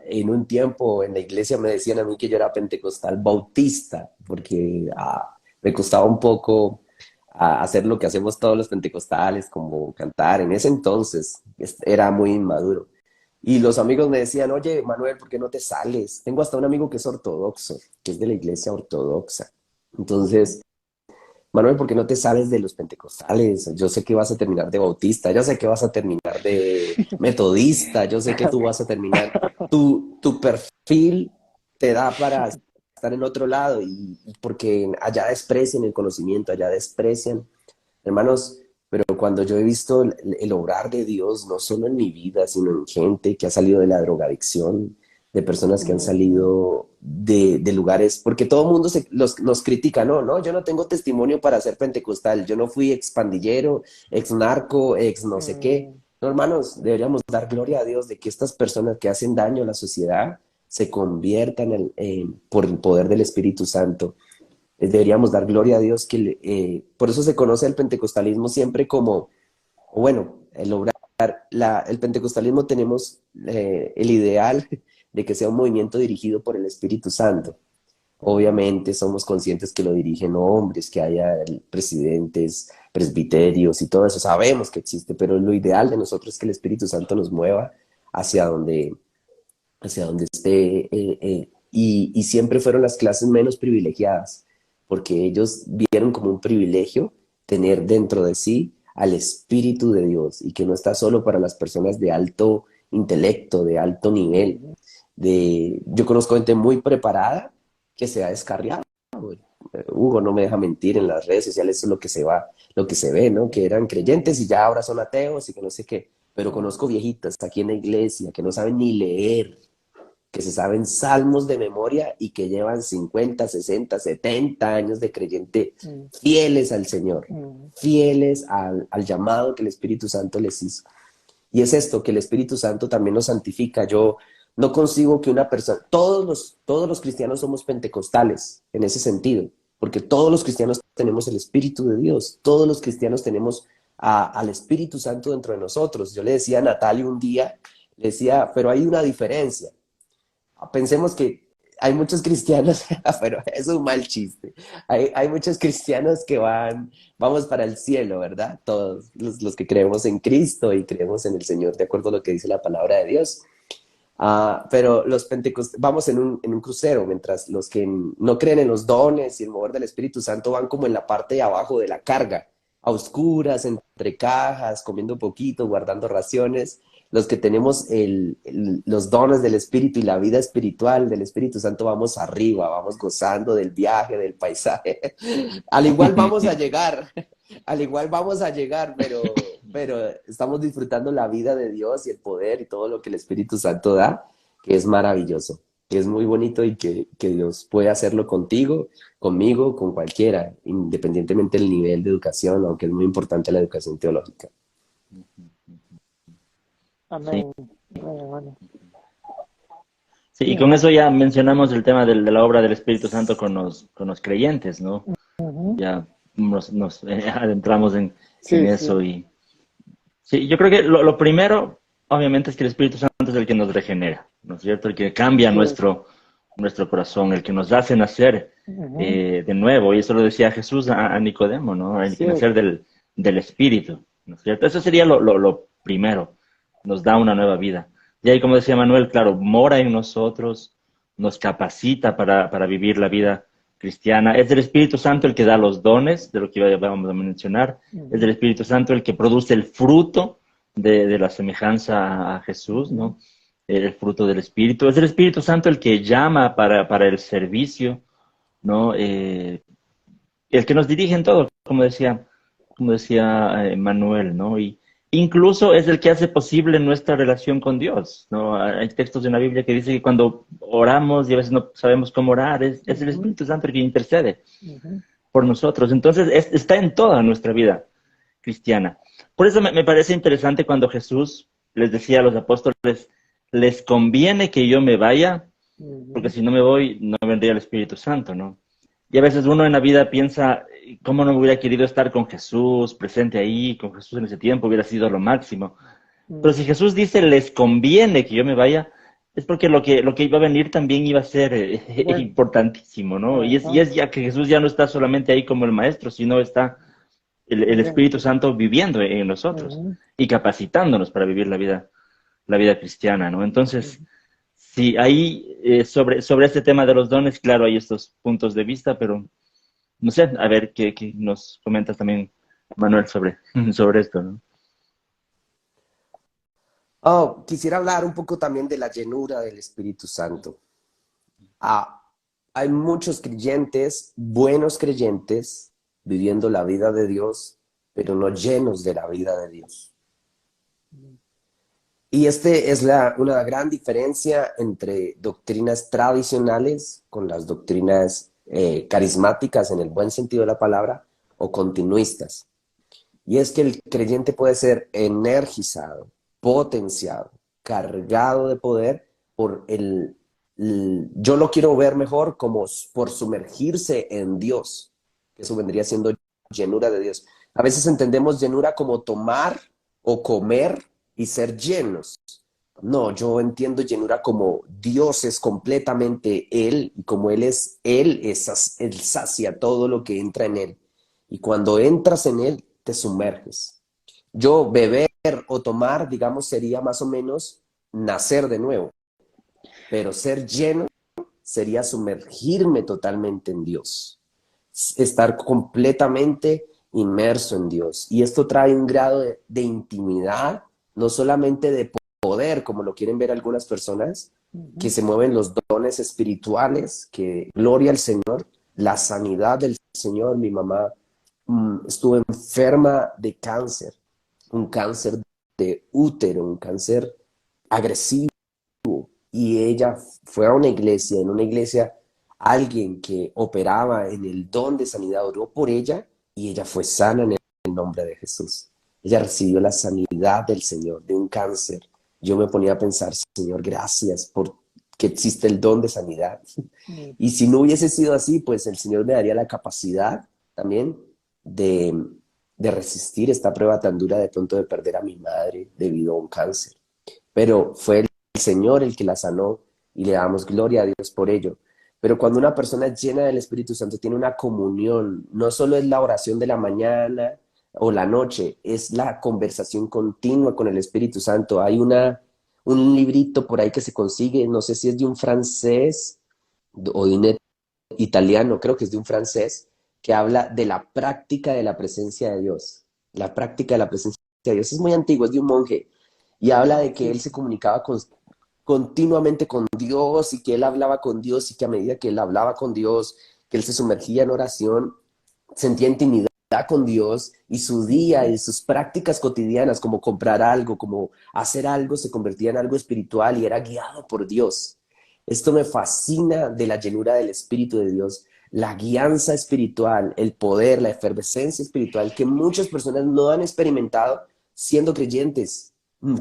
En un tiempo en la iglesia me decían a mí que yo era pentecostal bautista, porque me costaba un poco hacer lo que hacemos todos los pentecostales, como cantar. En ese entonces era muy inmaduro. Y los amigos me decían, oye, Manuel, ¿por qué no te sales? Tengo hasta un amigo que es ortodoxo, que es de la iglesia ortodoxa. Ujú. Entonces, Manuel, ¿por qué no te sales de los pentecostales? Yo sé que vas a terminar de bautista, yo sé que vas a terminar de metodista, yo sé que tú vas a terminar, tu perfil te da para estar en otro lado y porque allá desprecian el conocimiento, allá desprecian, hermanos, pero cuando yo he visto el obrar de Dios, no solo en mi vida, sino en gente que ha salido de la drogadicción, de personas que han Ujú. salido de lugares, porque todo el mundo nos critica, no, no, yo no tengo testimonio para ser pentecostal, yo no fui ex pandillero, ex narco, ex no sé qué. Mm. No, hermanos, deberíamos dar gloria a Dios de que estas personas que hacen daño a la sociedad se conviertan por el poder del Espíritu Santo. Deberíamos dar gloria a Dios que por eso se conoce el pentecostalismo siempre como, o bueno, el pentecostalismo tenemos el ideal de que sea un movimiento dirigido por el Espíritu Santo. Ujú. Obviamente somos conscientes que lo dirigen hombres, que haya presidentes, presbiterios y todo eso, sabemos que existe, pero lo ideal de nosotros es que el Espíritu Santo nos mueva hacia hacia donde esté, y siempre fueron las clases menos privilegiadas, porque ellos vieron como un privilegio tener dentro de sí al Espíritu de Dios, y que no está solo para las personas de alto intelecto, de alto nivel. Yo conozco gente muy preparada que se ha descarriado. Hugo no me deja mentir, en las redes sociales eso es lo que se ve, ¿no? Que eran creyentes y ya ahora son ateos y que no sé qué. Pero conozco viejitas aquí en la iglesia que no saben ni leer, que se saben salmos de memoria y que llevan 50, 60, 70 años de creyente, fieles al Señor, fieles al llamado que el Espíritu Santo les hizo. Y es esto, que el Espíritu Santo también nos santifica. Yo no consigo que una persona, todos los cristianos somos pentecostales en ese sentido, porque todos los cristianos tenemos el Espíritu de Dios, todos los cristianos tenemos al Espíritu Santo dentro de nosotros. Yo le decía a Natalia un día, le decía, pero hay una diferencia. Pensemos que hay muchos cristianos, pero es un mal chiste. Hay muchos cristianos que vamos para el cielo, ¿verdad? Todos los que creemos en Cristo y creemos en el Señor, de acuerdo a lo que dice la palabra de Dios. Pero los pentecostales, vamos en un crucero, mientras los que no creen en los dones y el mover del Espíritu Santo van como en la parte de abajo de la carga, a oscuras, entre cajas, comiendo poquito, guardando raciones. Los que tenemos los dones del Espíritu y la vida espiritual del Espíritu Santo vamos arriba, vamos gozando del viaje, del paisaje. Al igual vamos a llegar, al igual vamos a llegar, pero estamos disfrutando la vida de Dios y el poder y todo lo que el Espíritu Santo da, que es maravilloso, que es muy bonito y que Dios puede hacerlo contigo, conmigo, con cualquiera, independientemente del nivel de educación, aunque es muy importante la educación teológica. Amén. Sí. Bueno. Sí, y con eso ya mencionamos el tema de la obra del Espíritu Santo con los creyentes, ¿no? Ya nos adentramos en eso. Y sí, yo creo que lo primero, obviamente, es que el Espíritu Santo es el que nos regenera, ¿no es cierto? El que cambia nuestro corazón, el que nos hace nacer de nuevo. Y eso lo decía Jesús a Nicodemo, ¿no? Hay que nacer del Espíritu, ¿no es cierto? Eso sería lo primero. Nos da una nueva vida. Y ahí, como decía Manuel, claro, mora en nosotros, nos capacita para vivir la vida cristiana. Es el Espíritu Santo el que da los dones, de lo que vamos a mencionar. Es el Espíritu Santo el que produce el fruto de la semejanza a Jesús, ¿no? El fruto del Espíritu. Es el Espíritu Santo el que llama para el servicio, ¿no? El que nos dirige en todo, como decía Manuel, ¿no? Y incluso es el que hace posible nuestra relación con Dios, ¿no? Hay textos en la Biblia que dicen que cuando oramos y a veces no sabemos cómo orar, es el Espíritu Santo el que intercede por nosotros. Entonces, está en toda nuestra vida cristiana. Por eso me parece interesante cuando Jesús les decía a los apóstoles, les conviene que yo me vaya, porque si no me voy, no vendría el Espíritu Santo, ¿no? Y a veces uno en la vida piensa, ¿cómo no me hubiera querido estar con Jesús, presente ahí, con Jesús en ese tiempo? Hubiera sido lo máximo. Pero si Jesús dice, les conviene que yo me vaya, es porque lo que iba a venir también iba a ser importantísimo, ¿no? Y es ya que Jesús ya no está solamente ahí como el maestro, sino está el Espíritu Santo viviendo en nosotros y capacitándonos para vivir la vida cristiana, ¿no? Entonces, sí, ahí sobre este tema de los dones, claro, hay estos puntos de vista, pero no sé, a ver qué nos comentas también, Manuel, sobre esto, ¿no? Quisiera hablar un poco también de la llenura del Espíritu Santo. Hay muchos creyentes, buenos creyentes, viviendo la vida de Dios, pero no llenos de la vida de Dios. Y es una gran diferencia entre doctrinas tradicionales con las doctrinas carismáticas en el buen sentido de la palabra o continuistas. Y es que el creyente puede ser energizado, potenciado, cargado de poder por yo lo quiero ver mejor como por sumergirse en Dios, que eso vendría siendo llenura de Dios. A veces entendemos llenura como tomar o comer y ser llenos. No, yo entiendo llenura como Dios es completamente Él, y como Él sacia todo lo que entra en Él. Y cuando entras en Él, te sumerges. Yo beber o tomar, digamos, sería más o menos nacer de nuevo, pero ser lleno sería sumergirme totalmente en Dios, estar completamente inmerso en Dios. Y esto trae un grado de intimidad, no solamente de poder, como lo quieren ver algunas personas, que se mueven los dones espirituales, que gloria al Señor, la sanidad del Señor. Mi mamá estuvo enferma de cáncer, un cáncer de útero, un cáncer agresivo, y ella fue a una iglesia, en una iglesia alguien que operaba en el don de sanidad oró por ella y ella fue sana en el nombre de Jesús. Ella recibió la sanidad del Señor de un cáncer. Yo me ponía a pensar, Señor, gracias por que existe el don de sanidad. Y si no hubiese sido así, pues el Señor me daría la capacidad también de, de resistir esta prueba tan dura de pronto de perder a mi madre debido a un cáncer. Pero fue el Señor el que la sanó y le damos gloria a Dios por ello. Pero cuando una persona es llena del Espíritu Santo tiene una comunión, no solo es la oración de la mañana o la noche, es la conversación continua con el Espíritu Santo. Hay un librito por ahí que se consigue, no sé si es de un francés o de un italiano, creo que es de un francés, que habla de la práctica de la presencia de Dios. La práctica de la presencia de Dios es muy antiguo, es de un monje, y habla de que Sí. él se comunicaba continuamente con Dios y que él hablaba con Dios y que a medida que él hablaba con Dios, que él se sumergía en oración, sentía intimidad con Dios y su día y sus prácticas cotidianas, como comprar algo, como hacer algo, se convertía en algo espiritual y era guiado por Dios. Esto me fascina de la llenura del Espíritu de Dios, la guianza espiritual, el poder, la efervescencia espiritual que muchas personas no han experimentado siendo creyentes,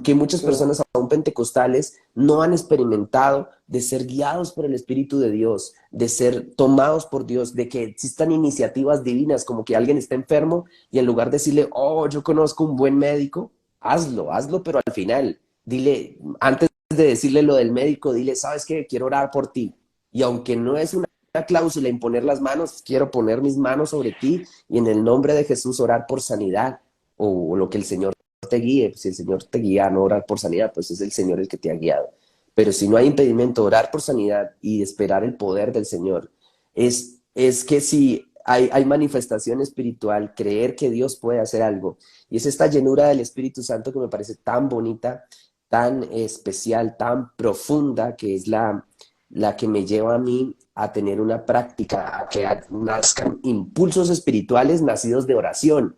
que muchas Claro. personas aún pentecostales no han experimentado de ser guiados por el Espíritu de Dios, de ser tomados por Dios, de que existan iniciativas divinas, como que alguien está enfermo y en lugar de decirle, oh, yo conozco un buen médico, hazlo, pero al final, dile, antes de decirle lo del médico, dile, ¿sabes qué? Quiero orar por ti. Y aunque no es una cláusula imponer las manos, quiero poner mis manos sobre ti y en el nombre de Jesús orar por sanidad o lo que el Señor te guíe. Si el Señor te guía a no orar por sanidad, pues es el Señor el que te ha guiado. Pero si no hay impedimento, orar por sanidad y esperar el poder del Señor, es que si hay manifestación espiritual, creer que Dios puede hacer algo. Y es esta llenura del Espíritu Santo que me parece tan bonita, tan especial, tan profunda, que es la que me lleva a mí a tener una práctica, a que nazcan impulsos espirituales nacidos de oración.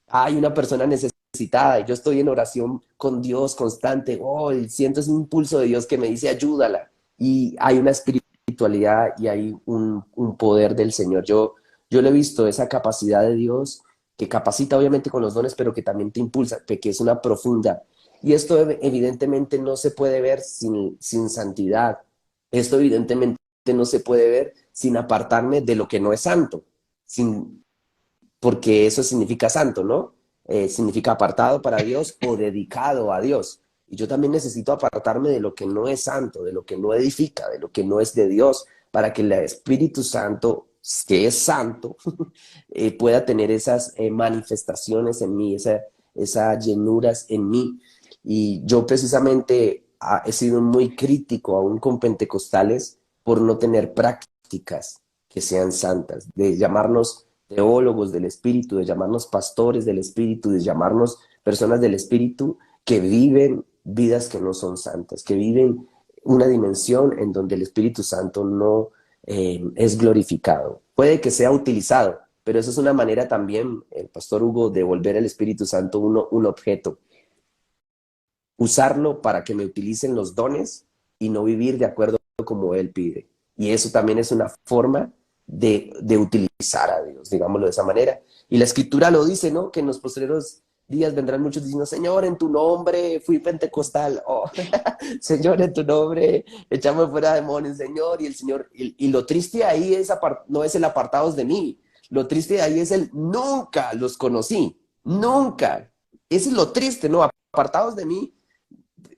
Hay una persona necesitada y yo estoy en oración con Dios constante. Oh, y siento ese impulso de Dios que me dice ayúdala. Y hay una espiritualidad y hay un poder del Señor. Yo le he visto esa capacidad de Dios que capacita obviamente con los dones, pero que también te impulsa, que es una profunda. Y esto evidentemente no se puede ver sin santidad. Esto evidentemente no se puede ver sin apartarme de lo que no es santo, sin, porque eso significa santo, ¿no? Significa apartado para Dios o dedicado a Dios. Y yo también necesito apartarme de lo que no es santo, de lo que no edifica, de lo que no es de Dios, para que el Espíritu Santo, que es santo, pueda tener esas manifestaciones en mí, esas llenuras en mí. Y yo precisamente he sido muy crítico aún con pentecostales por no tener prácticas que sean santas, de llamarnos teólogos del Espíritu, de llamarnos pastores del Espíritu, de llamarnos personas del Espíritu que viven vidas que no son santas, que viven una dimensión en donde el Espíritu Santo no es glorificado. Puede que sea utilizado, pero eso es una manera también, el pastor Hugo, de volver al Espíritu Santo un objeto. Usarlo para que me utilicen los dones y no vivir de acuerdo como Él pide. Y eso también es una forma de utilizar a Dios, digámoslo de esa manera. Y la escritura lo dice, ¿no? Que en los posteriores días vendrán muchos diciendo, Señor, en tu nombre fui pentecostal. Oh, Señor, en tu nombre echamos fuera demonios, Señor. Y el Señor, y lo triste ahí es no es el apartados de mí. Lo triste ahí es el nunca los conocí. Nunca. Eso es lo triste, ¿no? Apartados de mí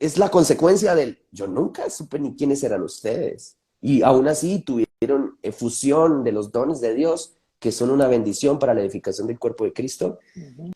es la consecuencia del, yo nunca supe ni quiénes eran ustedes. Y aún así tuvieron efusión de los dones de Dios que son una bendición para la edificación del cuerpo de Cristo,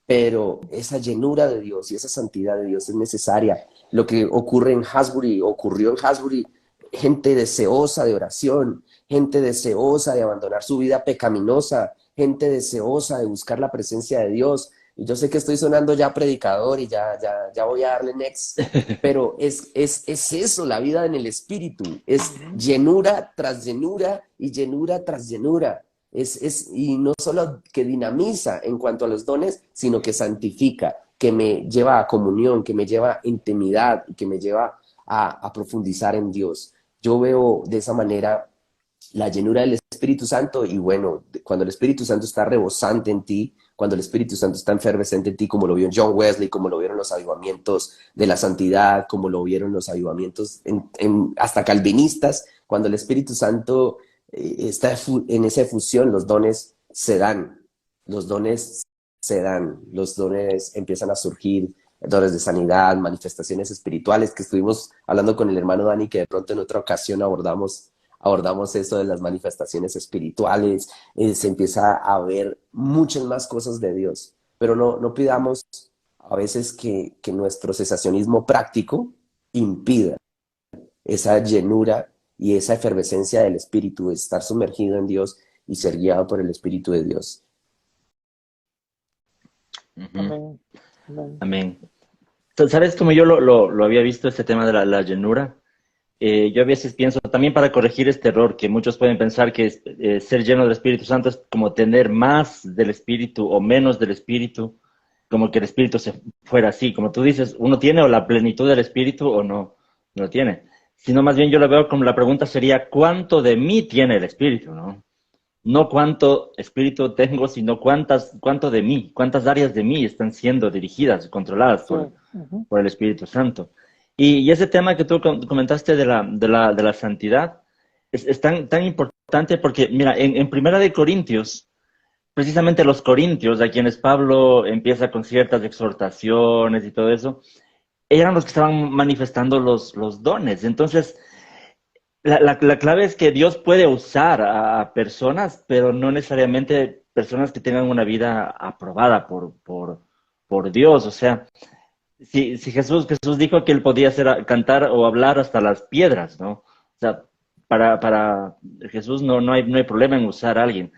pero esa llenura de Dios y esa santidad de Dios es necesaria. Lo que ocurre en Hasbury, ocurrió en Hasbury, gente deseosa de oración, gente deseosa de abandonar su vida pecaminosa, gente deseosa de buscar la presencia de Dios. Y yo sé que estoy sonando ya predicador y ya voy a darle next, pero es eso, la vida en el Espíritu, es llenura tras llenura y llenura tras llenura. Y no solo que dinamiza en cuanto a los dones, sino que santifica, que me lleva a comunión, que me lleva a intimidad y que me lleva a profundizar en Dios. Yo veo de esa manera la llenura del Espíritu Santo y bueno, cuando el Espíritu Santo está rebosante en ti, cuando el Espíritu Santo está efervescente en ti, como lo vio John Wesley, como lo vieron los avivamientos de la santidad, como lo vieron los avivamientos hasta calvinistas, cuando el Espíritu Santo está en esa efusión, los dones se dan, los dones se dan, los dones empiezan a surgir, dones de sanidad, manifestaciones espirituales, que estuvimos hablando con el hermano Dani, que de pronto en otra ocasión abordamos eso de las manifestaciones espirituales, se empieza a ver muchas más cosas de Dios, pero no pidamos a veces que nuestro cesacionismo práctico impida esa llenura y esa efervescencia del Espíritu, de estar sumergido en Dios y ser guiado por el Espíritu de Dios. Amén. Amén. Amén. ¿Sabes cómo yo lo había visto, este tema de la llenura? Yo a veces pienso, también para corregir este error, que muchos pueden pensar que ser lleno del Espíritu Santo es como tener más del Espíritu o menos del Espíritu, como que el Espíritu se fuera así. Como tú dices, uno tiene o la plenitud del Espíritu o no lo tiene. Sino más bien yo lo veo como la pregunta sería, ¿cuánto de mí tiene el Espíritu, no? No cuánto Espíritu tengo, sino cuánto de mí, cuántas áreas de mí están siendo dirigidas, controladas por el Espíritu Santo. Y ese tema que tú comentaste de la santidad es tan importante porque, mira, en Primera de Corintios, precisamente los corintios, a quienes Pablo empieza con ciertas exhortaciones y todo eso, eran los que estaban manifestando los dones. Entonces, la clave es que Dios puede usar a personas, pero no necesariamente personas que tengan una vida aprobada por Dios. O sea, si Jesús dijo que él podía cantar o hablar hasta las piedras, ¿no? O sea, para Jesús no hay problema en usar a alguien.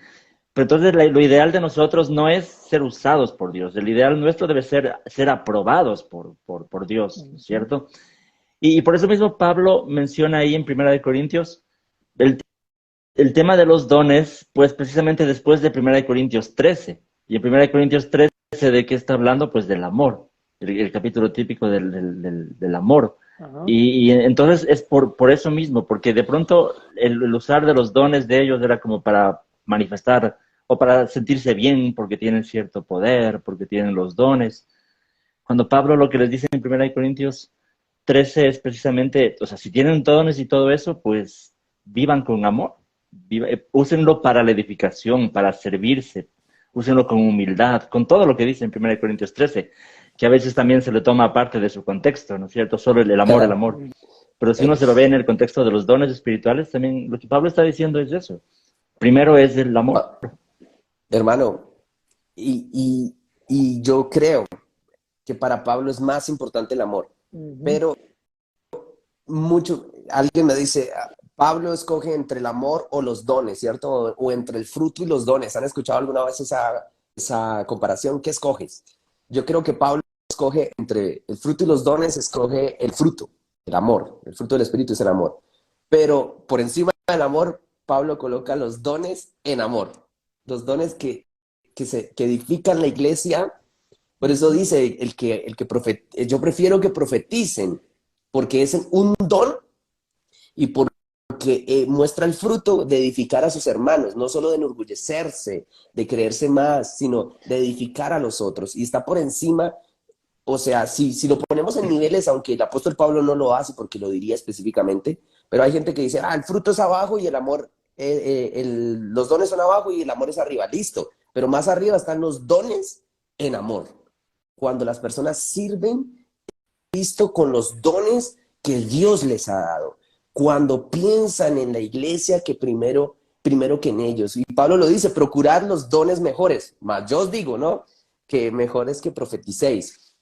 Pero entonces lo ideal de nosotros no es ser usados por Dios. El ideal nuestro debe ser aprobados por Dios, ¿no es cierto? Y por eso mismo Pablo menciona ahí en Primera de Corintios el tema de los dones, pues precisamente después de Primera de Corintios 13. Y en Primera de Corintios 13, ¿de qué está hablando? Pues del amor. El capítulo típico del amor. Y entonces es por eso mismo, porque de pronto el usar de los dones de ellos era como para manifestar o para sentirse bien porque tienen cierto poder, porque tienen los dones. Cuando Pablo lo que les dice en 1 Corintios 13 es precisamente, o sea, si tienen dones y todo eso, pues vivan con amor, úsenlo para la edificación, para servirse, úsenlo con humildad, con todo lo que dice en 1 Corintios 13, que a veces también se le toma parte de su contexto, ¿no es cierto? Solo el amor, el amor. Pero si uno se lo ve en el contexto de los dones espirituales, también lo que Pablo está diciendo es eso. Primero es el amor. Hermano, y yo creo que para Pablo es más importante el amor, pero alguien me dice, Pablo escoge entre el amor o los dones, ¿cierto? O entre el fruto y los dones. ¿Han escuchado alguna vez esa comparación? ¿Qué escoges? Yo creo que Pablo escoge entre el fruto y los dones, escoge el fruto, el amor. El fruto del Espíritu es el amor. Pero por encima del amor, Pablo coloca los dones en amor. Los dones que edifican la iglesia. Por eso dice yo prefiero que profeticen, porque es un don y porque muestra el fruto de edificar a sus hermanos, no solo de enorgullecerse, de creerse más, sino de edificar a los otros. Y está por encima, o sea, si lo ponemos en niveles, aunque el apóstol Pablo no lo hace porque lo diría específicamente, pero hay gente que dice, el fruto es abajo y el amor, los dones son abajo y el amor es arriba, listo. Pero más arriba están los dones en amor. Cuando las personas sirven Cristo con los dones que Dios les ha dado. Cuando piensan en la iglesia que primero primero que en ellos. Y Pablo lo dice, procurad los dones mejores. Mas yo os digo, ¿no? Que mejores que profeticéis.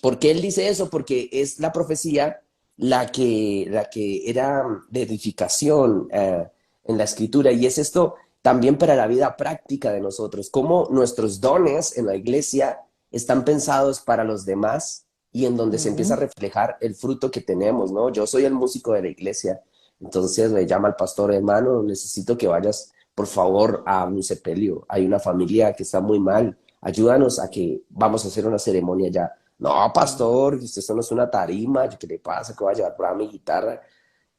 ¿Por qué él dice eso? Porque es la profecía la que era de edificación en la escritura. Y es esto también para la vida práctica de nosotros. Cómo nuestros dones en la iglesia están pensados para los demás y en donde se empieza a Ujú. reflejar el fruto que tenemos, ¿no? Yo soy el músico de la iglesia. Entonces me llama el pastor, hermano, necesito que vayas, por favor, a un sepelio. Hay una familia que está muy mal. Ayúdanos a que vamos a hacer una ceremonia ya. No, Mm. pastor, esto no es una tarima, ¿qué le pasa? ¿Que voy a llevar por mi guitarra?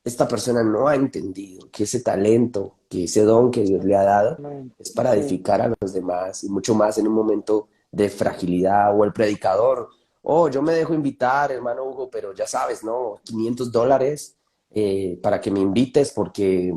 Esta persona no ha entendido que ese talento, que ese don que Dios le ha dado Amén. es para Sí. edificar a los demás y mucho más en un momento de fragilidad o el predicador. Oh, yo me dejo invitar, hermano Hugo, pero ya sabes, ¿no? $500 para que me invites porque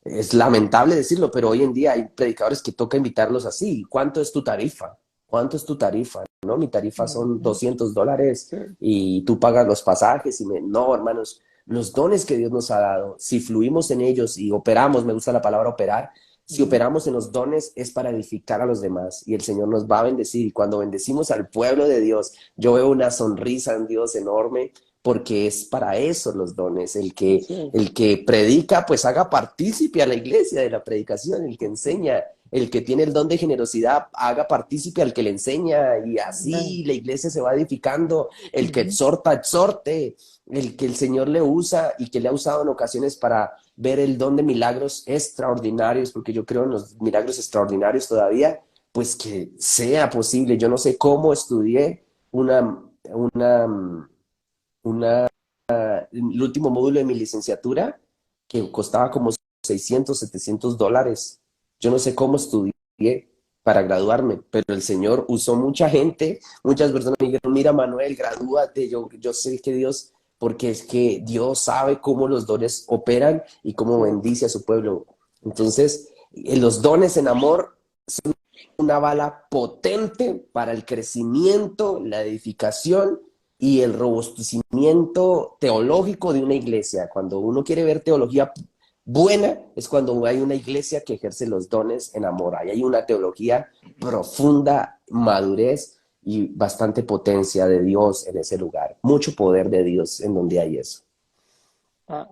es lamentable decirlo, pero hoy en día hay predicadores que toca invitarlos así. ¿Cuánto es tu tarifa? ¿Cuánto es tu tarifa? ¿No? Mi tarifa son Ujú. $200 Sí. y tú pagas los pasajes y me... No, hermanos, los dones que Dios nos ha dado, si fluimos en ellos y operamos, me gusta la palabra operar, si Ujú. operamos en los dones es para edificar a los demás y el Señor nos va a bendecir. Y cuando bendecimos al pueblo de Dios, yo veo una sonrisa en Dios enorme porque es para eso los dones. Así es. El que predica, pues haga partícipe a la iglesia de la predicación, el que enseña, el que tiene el don de generosidad, haga partícipe al que le enseña y Amén. así la iglesia se va edificando, el que Ujú. exhorta, exhorte, el que el Señor le usa y que le ha usado en ocasiones para ver el don de milagros extraordinarios, porque yo creo en los milagros extraordinarios todavía, pues que sea posible. Yo no sé cómo estudié una, el último módulo de mi licenciatura, que costaba como $600, $700. Yo no sé cómo estudié para graduarme, pero el Señor usó mucha gente, muchas personas me dijeron, mira Manuel, gradúate, yo sé que Dios, porque es que Dios sabe cómo los dones operan y cómo Sí. bendice a su pueblo. Entonces, los dones en amor son una bala potente para el crecimiento, la edificación y el robustecimiento teológico de una iglesia. Cuando uno quiere ver teología buena, es cuando hay una iglesia que ejerce los dones en amor. Ahí hay una teología profunda, madurez y bastante potencia de Dios en ese lugar. Mucho poder de Dios en donde hay eso. Ah,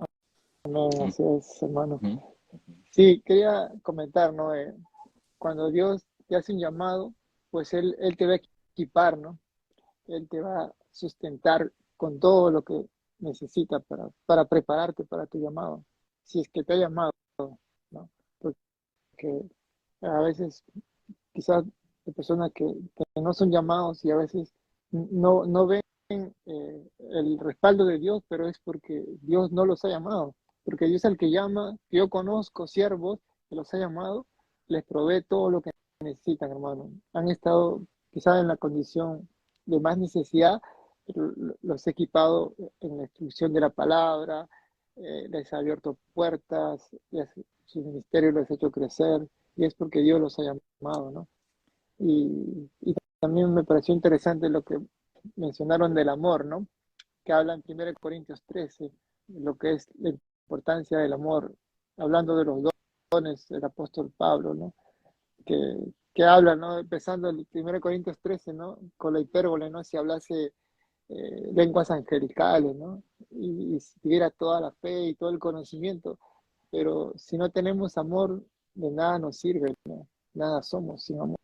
amén. Así es, hermano. Ujú. Sí, quería comentar, ¿no? Cuando Dios te hace un llamado, pues Él te va a equipar, ¿no? Él te va a sustentar con todo lo que necesita para prepararte para tu llamado, si es que te ha llamado, ¿no? Porque a veces quizás hay personas que no son llamados y a veces no ven el respaldo de Dios, pero es porque Dios no los ha llamado, porque Dios es el que llama. Yo conozco siervos que los ha llamado, les provee todo lo que necesitan, hermano. Han estado quizás en la condición de más necesidad, pero los he equipado en la instrucción de la palabra, les ha abierto puertas, su ministerio los ha hecho crecer, y es porque Dios los ha llamado, ¿no? Y también me pareció interesante lo que mencionaron del amor, ¿no? Que habla en 1 Corintios 13, lo que es la importancia del amor, hablando de los dones del apóstol Pablo, ¿no? Que habla, ¿no? Empezando el 1 Corintios 13, ¿no? Con la hipérbole, ¿no? Si hablase lenguas angelicales, ¿no? Y si tuviera toda la fe y todo el conocimiento, pero si no tenemos amor, de nada nos sirve, ¿no? Nada somos sin amor.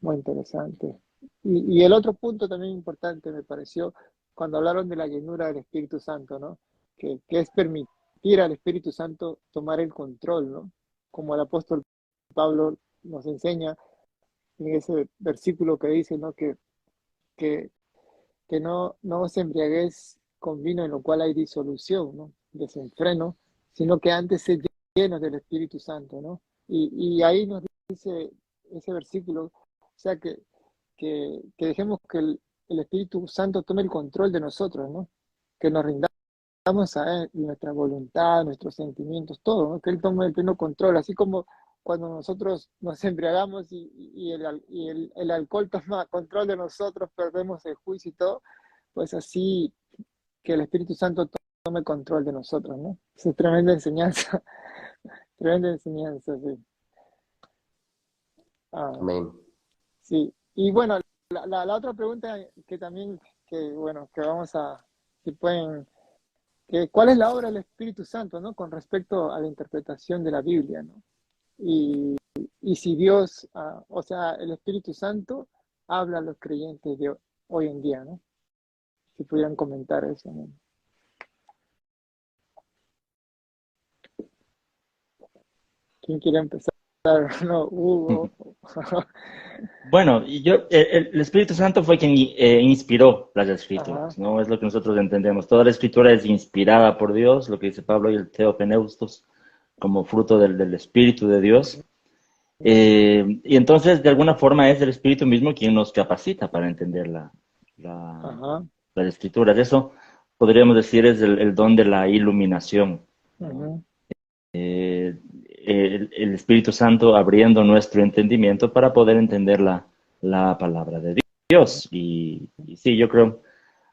Muy interesante. Y el otro punto también importante me pareció cuando hablaron de la llenura del Espíritu Santo, ¿no? Que es permitir al Espíritu Santo tomar el control, ¿no? Como el apóstol Pablo nos enseña en ese versículo que dice, ¿no? Que, que no os embriaguéis con vino en lo cual hay disolución, ¿no? Desenfreno, sino que antes se llenos del Espíritu Santo, ¿no? Y ahí nos dice ese versículo, o sea, que dejemos que el Espíritu Santo tome el control de nosotros, ¿no? Que nos rindamos a Él, nuestra voluntad, nuestros sentimientos, todo, ¿no? Que Él tome el pleno control, así como cuando nosotros nos embriagamos y el alcohol toma control de nosotros, perdemos el juicio y todo, pues así que el Espíritu Santo tome control de nosotros, ¿no? Es tremenda enseñanza, tremenda enseñanza, sí. Ah, Amén. sí. Y bueno, la otra pregunta que también, bueno, que vamos a, si pueden, ¿cuál es la obra del Espíritu Santo, ¿no? Con respecto a la interpretación de la Biblia, ¿no? Y si Dios, o sea, el Espíritu Santo habla a los creyentes de hoy en día, ¿no? Si pudieran comentar eso, ¿no? ¿Quién quiere empezar? No, Hugo. Bueno, y yo, el Espíritu Santo fue quien inspiró las Ajá. escrituras, ¿no? Es lo que nosotros entendemos. Toda la escritura es inspirada por Dios, lo que dice Pablo y el Theopneustos, como fruto del Espíritu de Dios. Y entonces, de alguna forma, es el Espíritu mismo quien nos capacita para entender la- Ajá. las escrituras. Eso podríamos decir es el don de la iluminación, ¿no? Ujú. El Espíritu Santo abriendo nuestro entendimiento para poder entender la palabra de Dios. Y sí, yo creo,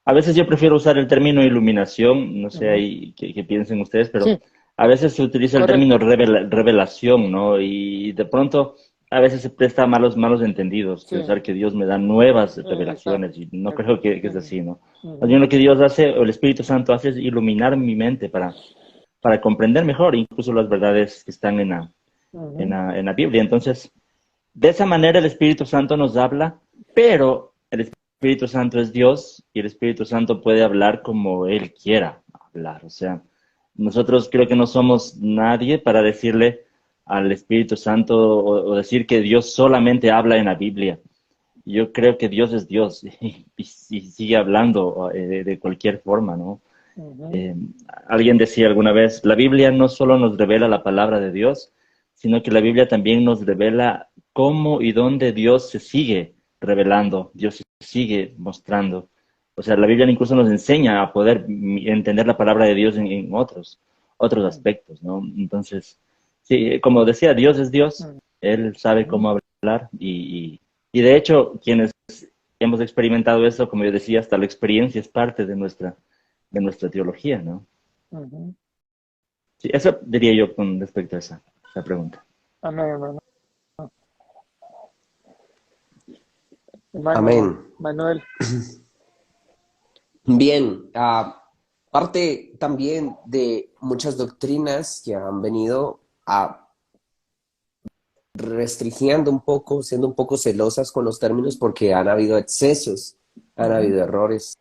a veces yo prefiero usar el término iluminación, no sé Ujú. ahí qué piensen ustedes, pero Sí, a veces se utiliza el término correcto. revelación, ¿no? Y de pronto a veces se presta a malos entendidos, Sí, pensar que Dios me da nuevas exacto. revelaciones, y no creo que es así, ¿no? Más Ujú. bien lo que Dios hace, o el Espíritu Santo hace, es iluminar mi mente para comprender mejor incluso las verdades que están Ujú. en la Biblia. Entonces, de esa manera el Espíritu Santo nos habla, pero el Espíritu Santo es Dios y el Espíritu Santo puede hablar como Él quiera hablar. O sea, nosotros creo que no somos nadie para decirle al Espíritu Santo o decir que Dios solamente habla en la Biblia. Yo creo que Dios es Dios y sigue hablando de cualquier forma, ¿no? Ujú. Eh, Alguien decía alguna vez, la Biblia no solo nos revela la palabra de Dios, sino que la Biblia también nos revela cómo y dónde Dios se sigue revelando, Dios se sigue mostrando. O sea, la Biblia incluso nos enseña a poder entender la palabra de Dios en otros aspectos, ¿no? Entonces, sí, como decía, Dios es Dios, Él sabe Ujú. cómo hablar y de hecho, quienes hemos experimentado eso, como yo decía, hasta la experiencia es parte de nuestra teología, ¿no? Ujú. Sí, eso diría yo con respecto a esa pregunta. Amén, hermano. Hermano Amén. Manuel. Bien, parte también de muchas doctrinas que han venido a restringiendo un poco, siendo un poco celosas con los términos porque han habido excesos, han Ujú. habido errores.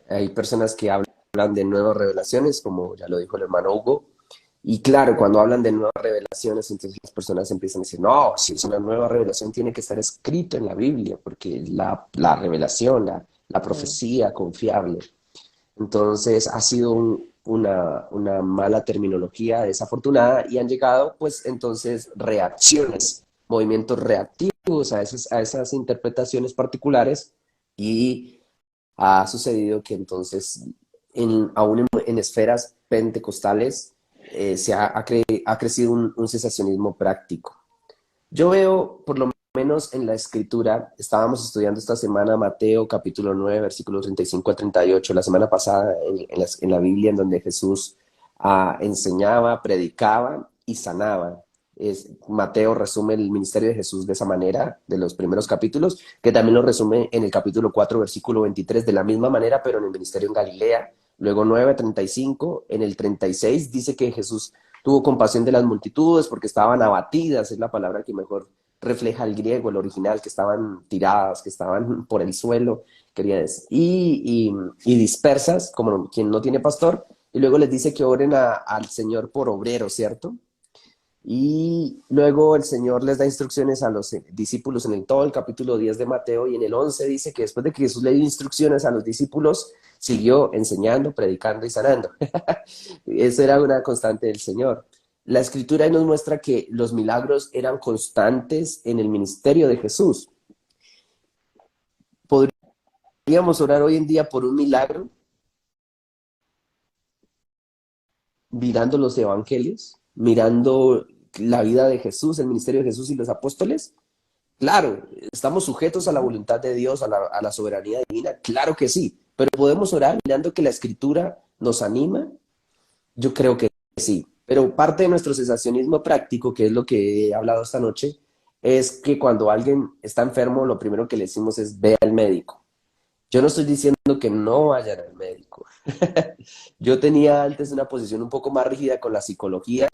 Hay personas que hablan de nuevas revelaciones, como ya lo dijo el hermano Hugo, y claro, cuando hablan de nuevas revelaciones, entonces las personas empiezan a decir, no, si es una nueva revelación tiene que estar escrito en la Biblia, porque es la revelación, la Mm. profecía confiable. Entonces ha sido una mala terminología desafortunada y han llegado pues entonces reacciones, movimientos reactivos a esas interpretaciones particulares y ha sucedido que entonces aún en esferas pentecostales ha crecido un cesacionismo práctico. Yo veo, por lo menos en la escritura, estábamos estudiando esta semana Mateo capítulo 9, versículos 35 a 38, la semana pasada en la Biblia, en donde Jesús enseñaba, predicaba y sanaba. Mateo resume el ministerio de Jesús de esa manera, de los primeros capítulos, que también lo resume en el capítulo 4, versículo 23, de la misma manera, pero en el ministerio en Galilea. Luego 9, 35, en el 36 dice que Jesús tuvo compasión de las multitudes porque estaban abatidas, es la palabra que mejor refleja el griego, el original, que estaban tiradas, que estaban por el suelo, quería decir, y dispersas, como quien no tiene pastor, y luego les dice que oren al Señor por obreros, ¿cierto? Y luego el Señor les da instrucciones a los discípulos en todo el capítulo 10 de Mateo y en el 11 dice que después de que Jesús le dio instrucciones a los discípulos, siguió enseñando, predicando y sanando. Eso era una constante del Señor. La escritura nos muestra que los milagros eran constantes en el ministerio de Jesús. Podríamos orar hoy en día por un milagro, mirando los evangelios, mirando la vida de Jesús, el ministerio de Jesús y los apóstoles. Claro, estamos sujetos a la Ujú. voluntad de Dios, a la soberanía divina, claro que sí, pero podemos orar mirando que la escritura nos anima Yo creo que sí, pero parte de nuestro cesacionismo práctico, que es lo que he hablado esta noche, es que cuando alguien está enfermo, lo primero que le decimos es ve al médico. Yo no estoy diciendo que no vayan al médico. Yo tenía antes una posición un poco más rígida con la psicología,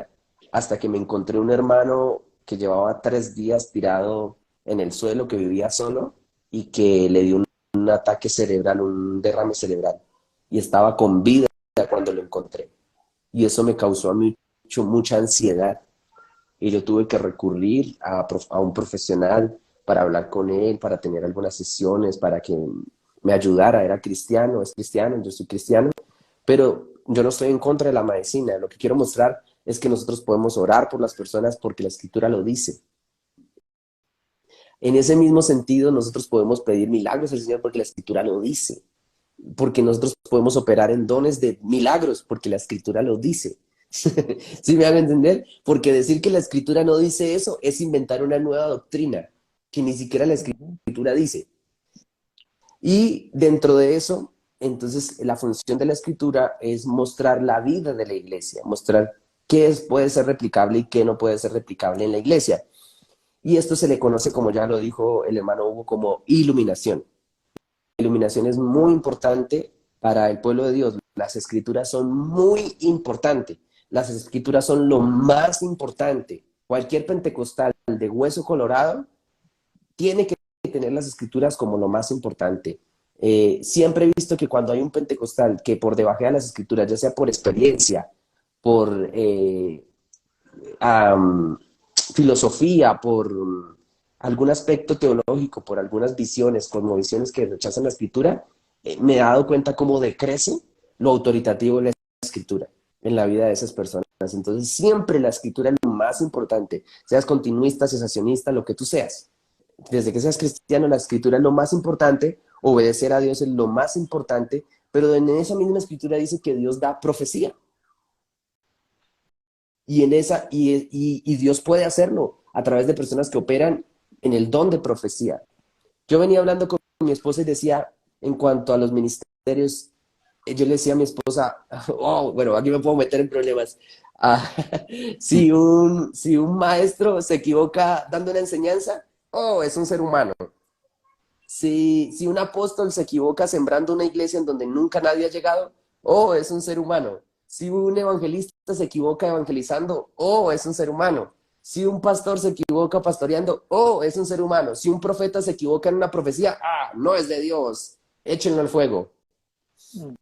hasta que me encontré un hermano que llevaba 3 días tirado en el suelo, que vivía solo y que le dio un ataque cerebral, un derrame cerebral, y estaba con vida cuando lo encontré. Y eso me causó a mí mucha ansiedad y yo tuve que recurrir a un profesional para hablar con él, para tener algunas sesiones, para que me ayudara. Era cristiano, es cristiano, yo soy cristiano, pero yo no estoy en contra de la medicina. Lo que quiero mostrar es que nosotros podemos orar por las personas porque la escritura lo dice. En ese mismo sentido, nosotros podemos pedir milagros al Señor porque la escritura lo dice. Porque nosotros podemos operar en dones de milagros porque la escritura lo dice. ¿Sí me van a entender? Porque decir que la escritura no dice eso es inventar una nueva doctrina que ni siquiera la Ujú. escritura dice. Y dentro de eso, entonces la función de la escritura es mostrar la vida de la iglesia, mostrar qué puede ser replicable y qué no puede ser replicable en la iglesia. Y esto se le conoce, como ya lo dijo el hermano Hugo, como iluminación. La iluminación es muy importante para el pueblo de Dios. Las escrituras son muy importantes. Las escrituras son lo más importante. Cualquier pentecostal de hueso colorado tiene que tener las escrituras como lo más importante. Siempre he visto que cuando hay un pentecostal que por debajea las escrituras, ya sea por experiencia, por um, filosofía, por algún aspecto teológico, por algunas visiones, cosmovisiones que rechazan la escritura, me he dado cuenta cómo decrece lo autoritativo de la escritura en la vida de esas personas. Entonces, siempre la escritura es lo más importante, seas continuista, cesacionista, lo que tú seas. Desde que seas cristiano, la escritura es lo más importante, obedecer a Dios es lo más importante, pero en esa misma escritura dice que Dios da profecía. Y Dios puede hacerlo a través de personas que operan en el don de profecía. Yo venía hablando con mi esposa y decía, en cuanto a los ministerios, yo le decía a mi esposa, oh, bueno, aquí me puedo meter en problemas. Ah, si un maestro se equivoca dando una enseñanza, oh, es un ser humano. Si un apóstol se equivoca sembrando una iglesia en donde nunca nadie ha llegado, oh, es un ser humano. Si un evangelista se equivoca evangelizando, oh, es un ser humano. Si un pastor se equivoca pastoreando, oh, es un ser humano. Si un profeta se equivoca en una profecía, ah, no es de Dios. Échenlo al fuego. Mm,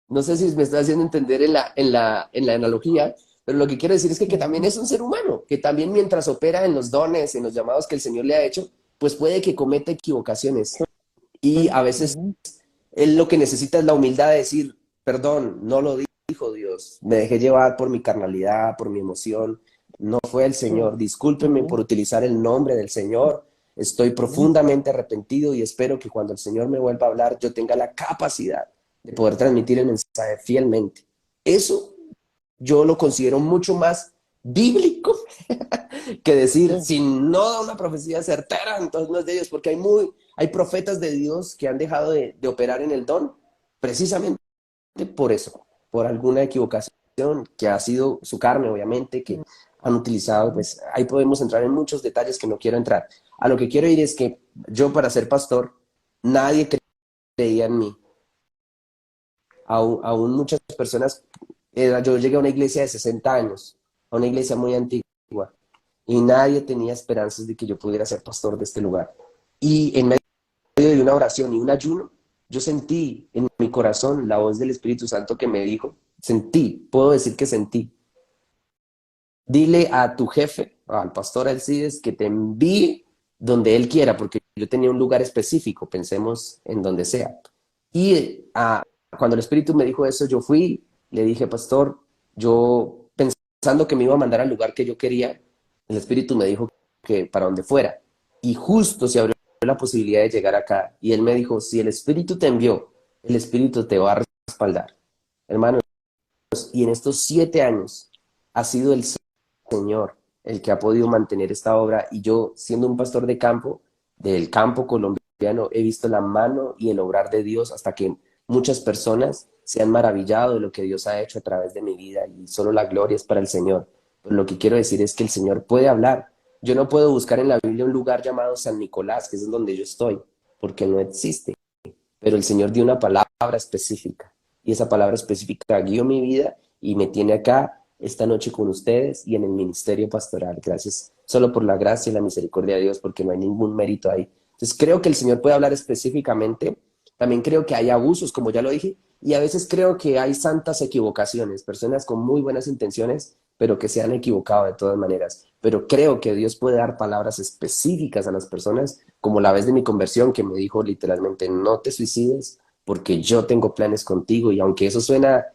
No sé si me estoy haciendo entender en la analogía, pero lo que quiero decir es que también ujú. es un ser humano, que también mientras opera en los dones, en los llamados que el Señor le ha hecho, pues puede que cometa equivocaciones. Y a veces Ujú. él lo que necesita es la humildad de decir, perdón, no lo dijo Dios, me dejé llevar por mi carnalidad, por mi emoción, no fue el Sí. Señor, discúlpenme Ujú. por utilizar el nombre del Señor, estoy Ujú. profundamente arrepentido y espero que cuando el Señor me vuelva a hablar yo tenga la capacidad de poder transmitir el mensaje fielmente. Eso yo lo considero mucho más bíblico que decir, Sí. si no da una profecía certera, entonces no es de Dios, porque hay profetas de Dios que han dejado de operar en el don, precisamente por eso, por alguna equivocación que ha sido su carne, obviamente, que han utilizado, Ujú. pues ahí podemos entrar en muchos detalles que no quiero entrar. A lo que quiero ir es que yo para ser pastor, nadie creía en mí. Aún muchas personas, yo llegué a una iglesia de 60 años, a una iglesia muy antigua, y nadie tenía esperanzas de que yo pudiera ser pastor de este lugar. Y en medio de una oración y un ayuno, yo sentí en mi corazón la voz del Espíritu Santo que me dijo, sentí, puedo decir que sentí, dile a tu jefe, al pastor Alcides, que te envíe donde él quiera, porque yo tenía un lugar específico, pensemos en donde sea. Y cuando el Espíritu me dijo eso, yo fui, le dije, pastor, yo pensando que me iba a mandar al lugar que yo quería, el Espíritu me dijo que para donde fuera. Y justo se abrió la posibilidad de llegar acá. Y él me dijo, si el Espíritu te envió, el Espíritu te va a respaldar. Hermanos, y en estos 7 años ha sido el Señor el que ha podido mantener esta obra. Y yo, siendo un pastor de campo, del campo colombiano, he visto la mano y el obrar de Dios hasta que muchas personas se han maravillado de lo que Dios ha hecho a través de mi vida y solo la gloria es para el Señor. Pero lo que quiero decir es que el Señor puede hablar. Yo no puedo buscar en la Biblia un lugar llamado San Nicolás, que es donde yo estoy, porque no existe. Pero el Señor dio una palabra específica y esa palabra específica guió mi vida y me tiene acá esta noche con ustedes y en el ministerio pastoral. Gracias solo por la gracia y la misericordia de Dios, porque no hay ningún mérito ahí. Entonces creo que el Señor puede hablar específicamente. También creo que hay abusos, como ya lo dije, y a veces creo que hay santas equivocaciones, personas con muy buenas intenciones, pero que se han equivocado de todas maneras. Pero creo que Dios puede dar palabras específicas a las personas, como la vez de mi conversión, que me dijo literalmente, no te suicides, porque yo tengo planes contigo. Y aunque eso suena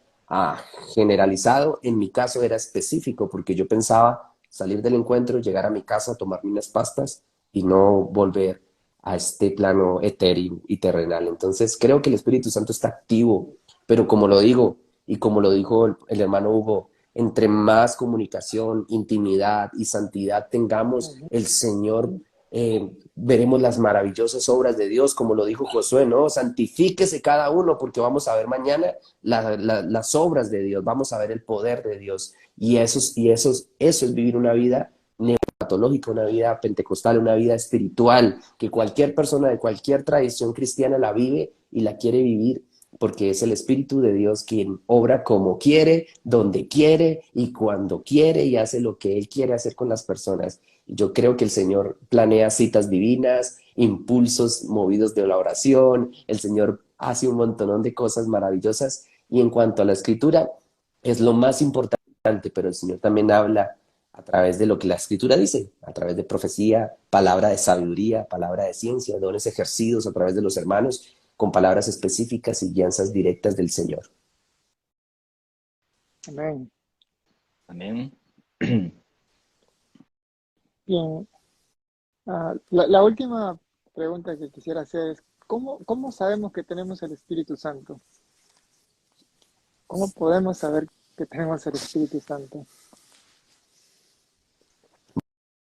generalizado, en mi caso era específico, porque yo pensaba salir del encuentro, llegar a mi casa, tomarme unas pastas y no volver a este plano etéreo y terrenal. Entonces creo que el Espíritu Santo está activo, pero como lo digo, y como lo dijo el hermano Hugo, entre más comunicación, intimidad y santidad tengamos, el Señor, veremos las maravillosas obras de Dios, como lo dijo Josué, ¿no? Santifíquese cada uno, porque vamos a ver mañana las obras de Dios, vamos a ver el poder de Dios, y eso es vivir una vida patológica, una vida pentecostal, una vida espiritual, que cualquier persona de cualquier tradición cristiana la vive y la quiere vivir, porque es el Espíritu de Dios quien obra como quiere, donde quiere y cuando quiere y hace lo que Él quiere hacer con las personas. Yo creo que el Señor planea citas divinas, impulsos movidos de la oración, el Señor hace un montón de cosas maravillosas y en cuanto a la escritura, es lo más importante, pero el Señor también habla a través de lo que la Escritura dice, a través de profecía, palabra de sabiduría, palabra de ciencia, dones ejercidos a través de los hermanos, con palabras específicas y guianzas directas del Señor. Amén. Amén. Bien. La última pregunta que quisiera hacer es, ¿cómo sabemos que tenemos el Espíritu Santo? ¿Cómo podemos saber que tenemos el Espíritu Santo?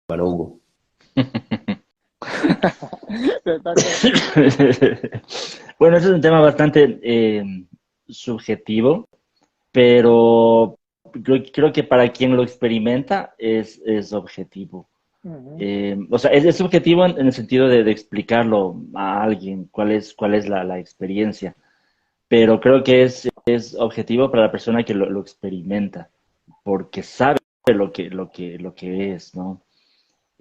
Bueno, Hugo. Te toca. Bueno, ese es un tema bastante subjetivo, pero creo que para quien lo experimenta es objetivo. Ujú. O sea, es subjetivo en el sentido de explicarlo a alguien cuál es la experiencia, pero creo que es objetivo para la persona que lo experimenta, porque sabe lo que es, ¿no?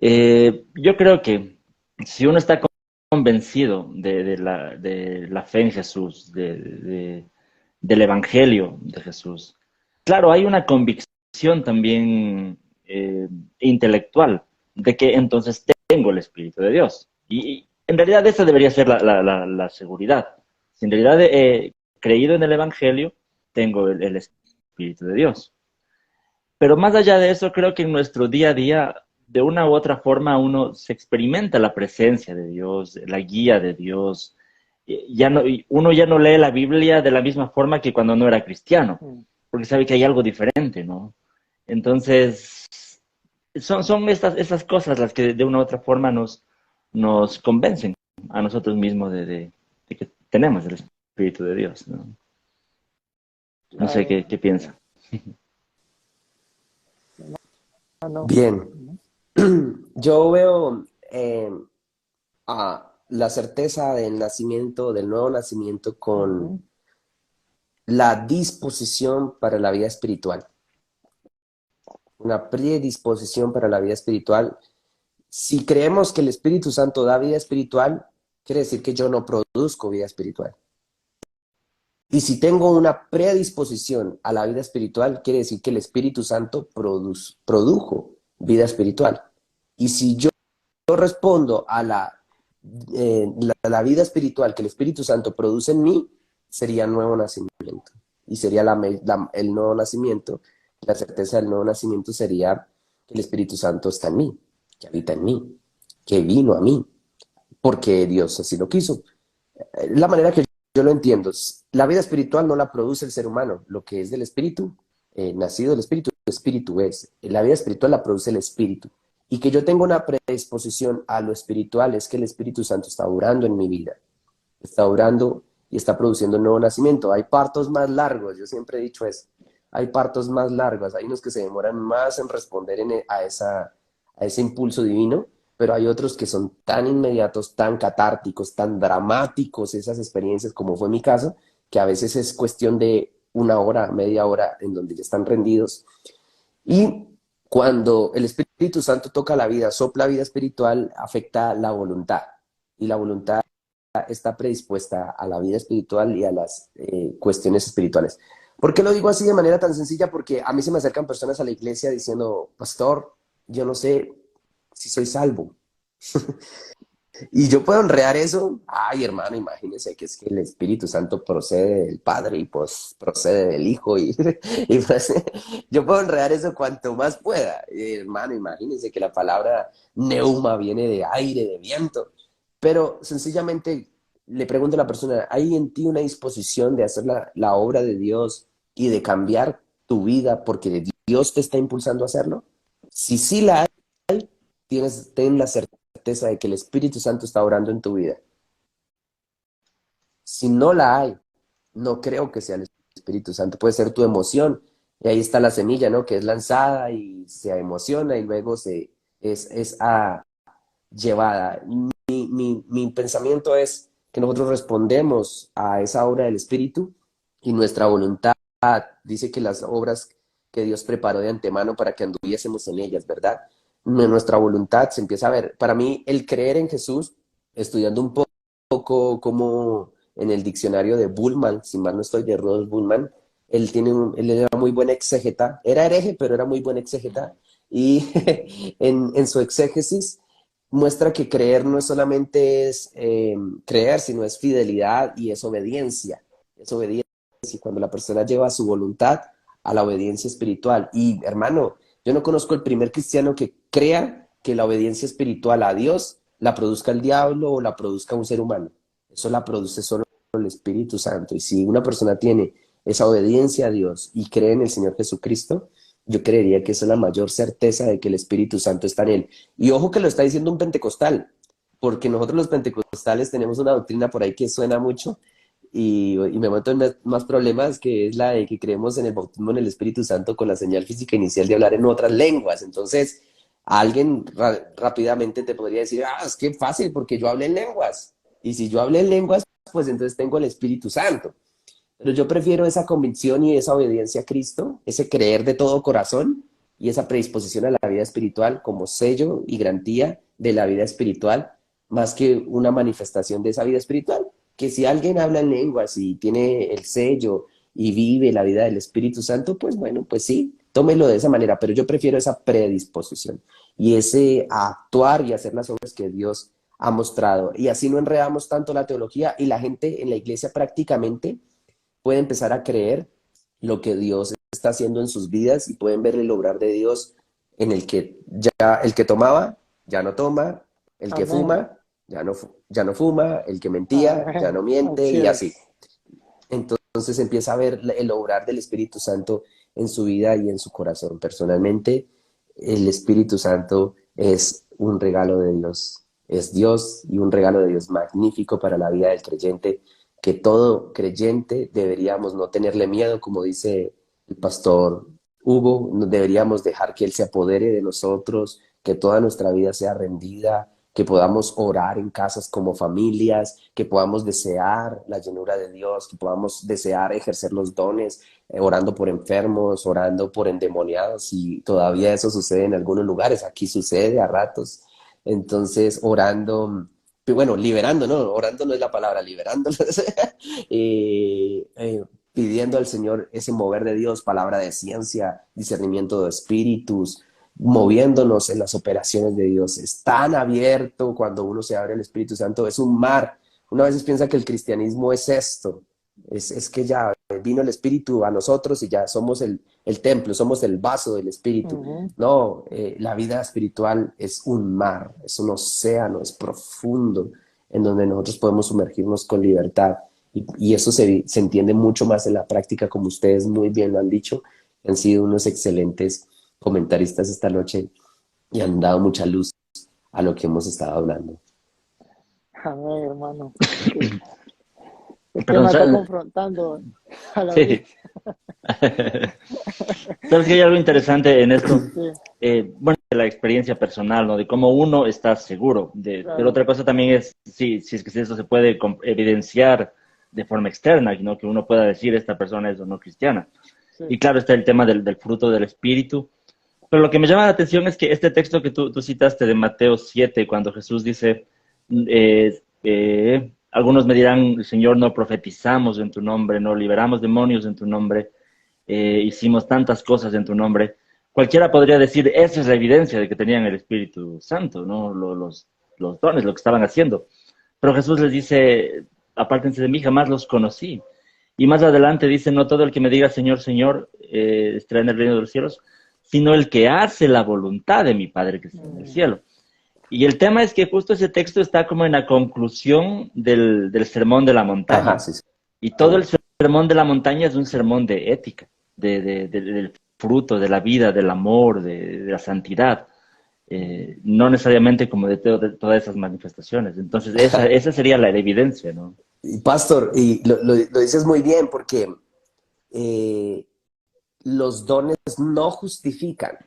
Yo creo que si uno está convencido de la fe en Jesús, del Evangelio de Jesús, claro, hay una convicción también intelectual de que entonces tengo el Espíritu de Dios. Y en realidad esa debería ser la seguridad. Si en realidad he creído en el Evangelio, tengo el Espíritu de Dios. Pero más allá de eso, creo que en nuestro día a día, de una u otra forma, uno se experimenta la presencia de Dios, la guía de Dios. Uno ya no lee la Biblia de la misma forma que cuando no era cristiano, Mm. porque sabe que hay algo diferente, ¿no? Entonces, son estas cosas las que de una u otra forma nos convencen a nosotros mismos de que tenemos el Espíritu de Dios, ¿no? No sé Claro. qué piensa. Ah, no. Bien, Ujú. yo veo la certeza del nacimiento, del nuevo nacimiento, con Ujú. la disposición para la vida espiritual, una predisposición para la vida espiritual. Si creemos que el Espíritu Santo da vida espiritual, quiere decir que yo no produzco vida espiritual. Y si tengo una predisposición a la vida espiritual, quiere decir que el Espíritu Santo produjo vida espiritual. Y si yo respondo a la vida espiritual que el Espíritu Santo produce en mí, sería nuevo nacimiento. Y sería el nuevo nacimiento, la certeza del nuevo nacimiento sería que el Espíritu Santo está en mí, que habita en mí, que vino a mí, porque Dios así lo quiso. La manera que yo lo entiendo, la vida espiritual no la produce el ser humano, lo que es del Espíritu, nacido del Espíritu, el Espíritu es. La vida espiritual la produce el Espíritu. Y que yo tenga una predisposición a lo espiritual es que el Espíritu Santo está obrando en mi vida, está obrando y está produciendo un nuevo nacimiento. Hay partos más largos, yo siempre he dicho eso. Hay partos más largos, hay unos que se demoran más en responder a ese impulso divino, pero hay otros que son tan inmediatos, tan catárticos, tan dramáticos esas experiencias, como fue mi caso, que a veces es cuestión de una hora, media hora, en donde ya están rendidos. Y cuando el Espíritu Santo toca la vida, sopla vida espiritual, afecta la voluntad. Y la voluntad está predispuesta a la vida espiritual y a las cuestiones espirituales. ¿Por qué lo digo así de manera tan sencilla? Porque a mí se me acercan personas a la iglesia diciendo, pastor, yo no sé si soy salvo. Y yo puedo honrar eso. Ay, hermano, imagínese que es que el Espíritu Santo procede del Padre y pues procede del Hijo. Y pues, yo puedo honrar eso cuanto más pueda. Hermano, imagínese que la palabra neuma viene de aire, de viento. Pero sencillamente le pregunto a la persona, ¿hay en ti una disposición de hacer la obra de Dios y de cambiar tu vida porque Dios te está impulsando a hacerlo? Si sí la hay, ten la certeza de que el Espíritu Santo está orando en tu vida. Si no la hay, no creo que sea el Espíritu Santo. Puede ser tu emoción. Y ahí está la semilla, ¿no? Que es lanzada y se emociona y luego es llevada. Mi pensamiento es que nosotros respondemos a esa obra del Espíritu y nuestra voluntad dice que las obras que Dios preparó de antemano para que anduviésemos en ellas, ¿verdad? Nuestra voluntad se empieza a ver. Para mí, el creer en Jesús, estudiando un poco como en el diccionario de Bullman, si mal no estoy, de Rudolf Bullman, él era muy buen exégeta, era hereje, pero era muy buen exégeta, y en su exégesis muestra que creer no es solamente creer, sino es fidelidad y es obediencia. Es obediencia cuando la persona lleva su voluntad a la obediencia espiritual. Y hermano, yo no conozco el primer cristiano que crea que la obediencia espiritual a Dios la produzca el diablo o la produzca un ser humano. Eso la produce solo el Espíritu Santo. Y si una persona tiene esa obediencia a Dios y cree en el Señor Jesucristo, yo creería que esa es la mayor certeza de que el Espíritu Santo está en él. Y ojo que lo está diciendo un pentecostal, porque nosotros los pentecostales tenemos una doctrina por ahí que suena mucho y me meto en más problemas, que es la de que creemos en el bautismo en el Espíritu Santo con la señal física inicial de hablar en otras lenguas. Entonces, alguien rápidamente te podría decir, es que fácil, porque yo hablé en lenguas. Y si yo hablé en lenguas, pues entonces tengo el Espíritu Santo. Pero yo prefiero esa convicción y esa obediencia a Cristo, ese creer de todo corazón y esa predisposición a la vida espiritual como sello y garantía de la vida espiritual, más que una manifestación de esa vida espiritual. Que si alguien habla en lenguas y tiene el sello y vive la vida del Espíritu Santo, pues bueno, pues sí, tómelo de esa manera, pero yo prefiero esa predisposición y ese actuar y hacer las obras que Dios ha mostrado. Y así no enredamos tanto la teología y la gente en la iglesia prácticamente puede empezar a creer lo que Dios está haciendo en sus vidas y pueden ver el obrar de Dios en el que ya el que tomaba ya no toma, el que Amén. fuma ya no fuma, el que mentía ya Amén. no miente Así y así. es. Entonces empieza a ver el obrar del Espíritu Santo en su vida y en su corazón. Personalmente, el Espíritu Santo es un regalo de Dios, es Dios y un regalo de Dios magnífico para la vida del creyente, que todo creyente deberíamos no tenerle miedo, como dice el pastor Hugo, no deberíamos dejar que Él se apodere de nosotros, que toda nuestra vida sea rendida, que podamos orar en casas como familias, que podamos desear la llenura de Dios, que podamos desear ejercer los dones, orando por enfermos, orando por endemoniados, y todavía eso sucede en algunos lugares, aquí sucede a ratos. Entonces, orando, bueno, liberando, ¿no? Orando no es la palabra, liberándolos, eh, eh, pidiendo al Señor ese mover de Dios, palabra de ciencia, discernimiento de espíritus, moviéndonos en las operaciones de Dios. Es tan abierto cuando uno se abre al Espíritu Santo, es un mar. Una vez piensa que el cristianismo es esto, es que ya vino el Espíritu a nosotros y ya somos el templo, somos el vaso del Espíritu. Ujú. No, la vida espiritual es un mar, es un océano, es profundo, en donde nosotros podemos sumergirnos con libertad. Y eso se entiende mucho más en la práctica, como ustedes muy bien lo han dicho. Han sido unos excelentes comentaristas esta noche y han dado mucha luz a lo que hemos estado hablando. Amén, hermano. Que El Perdón, tema está confrontando a la sí. vez. ¿Sabes que hay algo interesante en esto? Sí, Bueno, de la experiencia personal, ¿no? De cómo uno está seguro. Pero claro. otra cosa también es, sí, si es que eso se puede evidenciar de forma externa, ¿no? Que uno pueda decir esta persona es o no cristiana. Sí. Y claro, está el tema del fruto del espíritu. Pero lo que me llama la atención es que este texto que tú citaste de Mateo 7, cuando Jesús dice, algunos me dirán, Señor, no profetizamos en tu nombre, no liberamos demonios en tu nombre, hicimos tantas cosas en tu nombre. Cualquiera podría decir, esa es la evidencia de que tenían el Espíritu Santo, ¿no? Los dones, lo que estaban haciendo. Pero Jesús les dice, apártense de mí, jamás los conocí. Y más adelante dice, no todo el que me diga Señor, Señor, estará en el reino de los cielos, sino el que hace la voluntad de mi Padre que está en el cielo. Y el tema es que justo ese texto está como en la conclusión del sermón de la Ajá, montaña. sí, sí. Y todo el sermón de la montaña es un sermón de ética, del fruto, de la vida, del amor, de la santidad. No necesariamente como de todas esas manifestaciones. Entonces, esa sería la evidencia, ¿no? Y Pastor, y lo dices muy bien porque eh, los dones no justifican,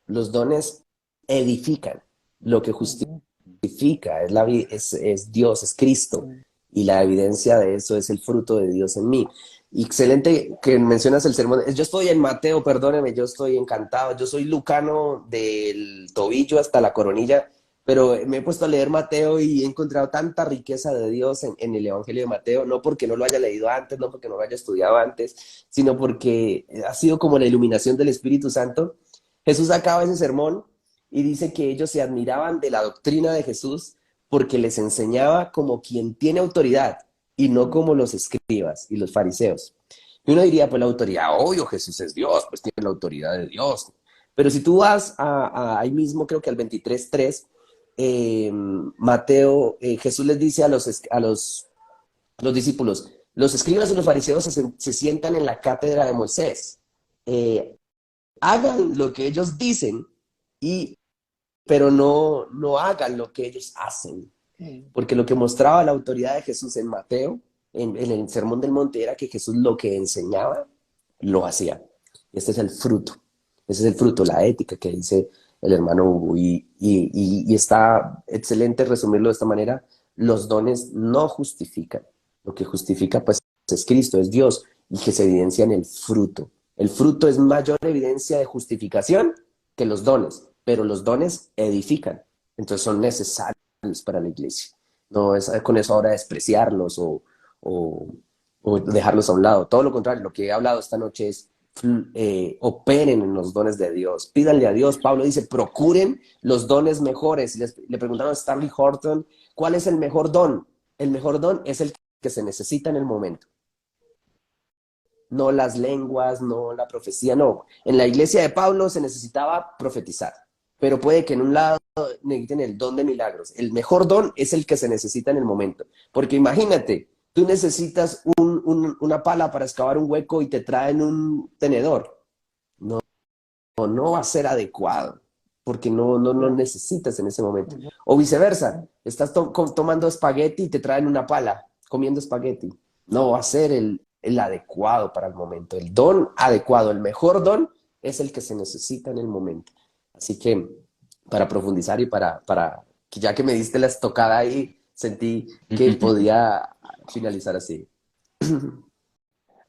los dones edifican. Lo que Ujú, justifica es Dios, es Cristo, sí. y la evidencia de eso es el fruto de Dios en mí. Y excelente que mencionas el sermón. Yo estoy en Mateo, perdóneme, yo estoy encantado. Yo soy lucano del tobillo hasta la coronilla, pero me he puesto a leer Mateo y he encontrado tanta riqueza de Dios en el Evangelio de Mateo, no porque no lo haya leído antes, no porque no lo haya estudiado antes, sino porque ha sido como la iluminación del Espíritu Santo. Jesús acaba ese sermón y dice que ellos se admiraban de la doctrina de Jesús porque les enseñaba como quien tiene autoridad y no como los escribas y los fariseos. Y uno diría, pues la autoridad, obvio, Jesús es Dios, pues tiene la autoridad de Dios. Pero si tú vas ahí mismo, creo que al 23:3, Mateo, Jesús les dice a los discípulos, los escribas y los fariseos se sientan en la cátedra de Moisés. Hagan lo que ellos dicen, y, pero no hagan lo que ellos hacen. Mm, Porque lo que mostraba la autoridad de Jesús en Mateo, en el Sermón del Monte, era que Jesús lo que enseñaba, lo hacía. Este es el fruto. Ese es el fruto, la ética que dice el hermano Hugo. Y está excelente resumirlo de esta manera. Los dones no justifican. Lo que justifica, pues, es Cristo, es Dios, y que se evidencia en el fruto. El fruto es mayor evidencia de justificación que los dones, pero los dones edifican. Entonces son necesarios para la iglesia. No es con eso ahora despreciarlos o, o dejarlos a un lado. Todo lo contrario, lo que he hablado esta noche es operen en los dones de Dios. Pídanle a Dios. Pablo dice, procuren los dones mejores. Le preguntaron a Stanley Horton, ¿cuál es el mejor don? El mejor don es el que se necesita en el momento. No las lenguas, no la profecía, no. En la iglesia de Pablo se necesitaba profetizar, pero puede que en un lado necesiten el don de milagros. El mejor don es el que se necesita en el momento, porque imagínate, tú necesitas una pala para excavar un hueco y te traen un tenedor. No, no va a ser adecuado, porque no claro. necesitas en ese momento. Ujú, O viceversa, estás tomando espagueti y te traen una pala, comiendo espagueti. No va a ser el adecuado para el momento. El don adecuado, el mejor don es el que se necesita en el momento. Así que para profundizar y que ya que me diste la estocada ahí, sentí que podía finalizar así.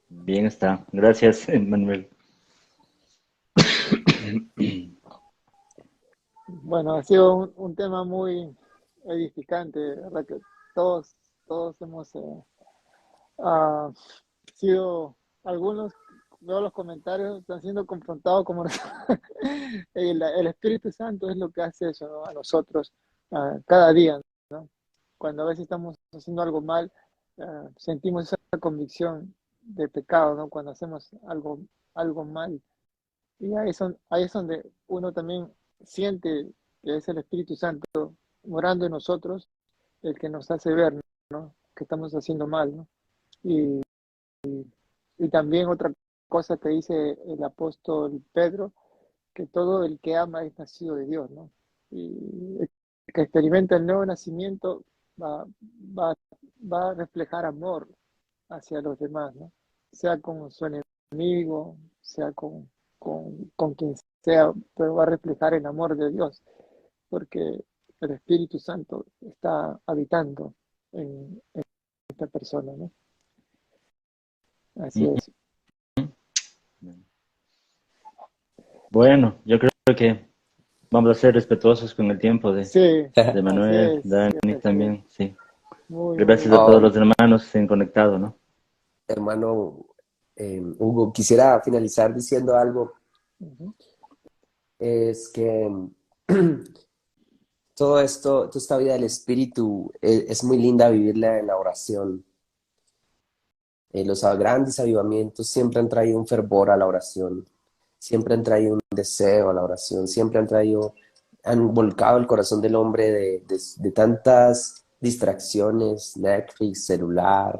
Bien está. Gracias, Manuel. bueno, ha sido un tema muy edificante, ¿verdad? Que todos, todos hemos ah, sido, algunos, veo los comentarios, están siendo confrontados como el Espíritu Santo es lo que hace eso, ¿no? A nosotros cada día, ¿no? Cuando a veces estamos haciendo algo mal, sentimos esa convicción de pecado, ¿no? Cuando hacemos algo mal. Y ahí es donde uno también siente que es el Espíritu Santo morando en nosotros el que nos hace ver, ¿no? Que estamos haciendo mal, ¿no? Y, y también otra cosa que dice el apóstol Pedro, que todo el que ama es nacido de Dios, ¿no? Y el que experimenta el nuevo nacimiento va, va, va a reflejar amor hacia los demás, ¿no? Sea con su enemigo, sea con quien sea, pero va a reflejar el amor de Dios, porque el Espíritu Santo está habitando en esta persona, ¿no? Así Ujú. es. Bueno, yo creo que vamos a ser respetuosos con el tiempo Sí, de así Manuel, es, sí, Dani así es. también, sí. Muy Gracias a bien. todos Oh, los hermanos que se han conectado, ¿no? hermano Hugo, quisiera finalizar diciendo algo, Ujú. es que todo esto, toda esta vida del espíritu es muy linda vivirla en la oración. Los grandes avivamientos siempre han traído un fervor a la oración, siempre han traído un deseo a la oración, siempre han traído, han volcado el corazón del hombre de tantas distracciones, Netflix, celular,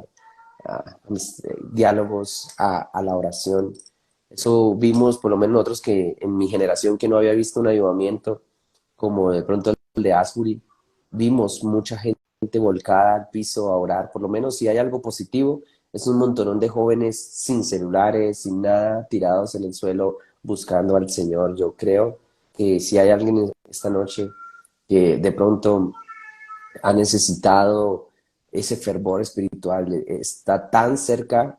diálogos a la oración. Eso vimos, por lo menos nosotros que en mi generación que no había visto un avivamiento como de pronto el de Asbury, vimos mucha gente volcada al piso a orar. Por lo menos si hay algo positivo, es un montonón de jóvenes sin celulares, sin nada, tirados en el suelo buscando al Señor. Yo creo que si hay alguien esta noche que de pronto ha necesitado ese fervor espiritual, está tan cerca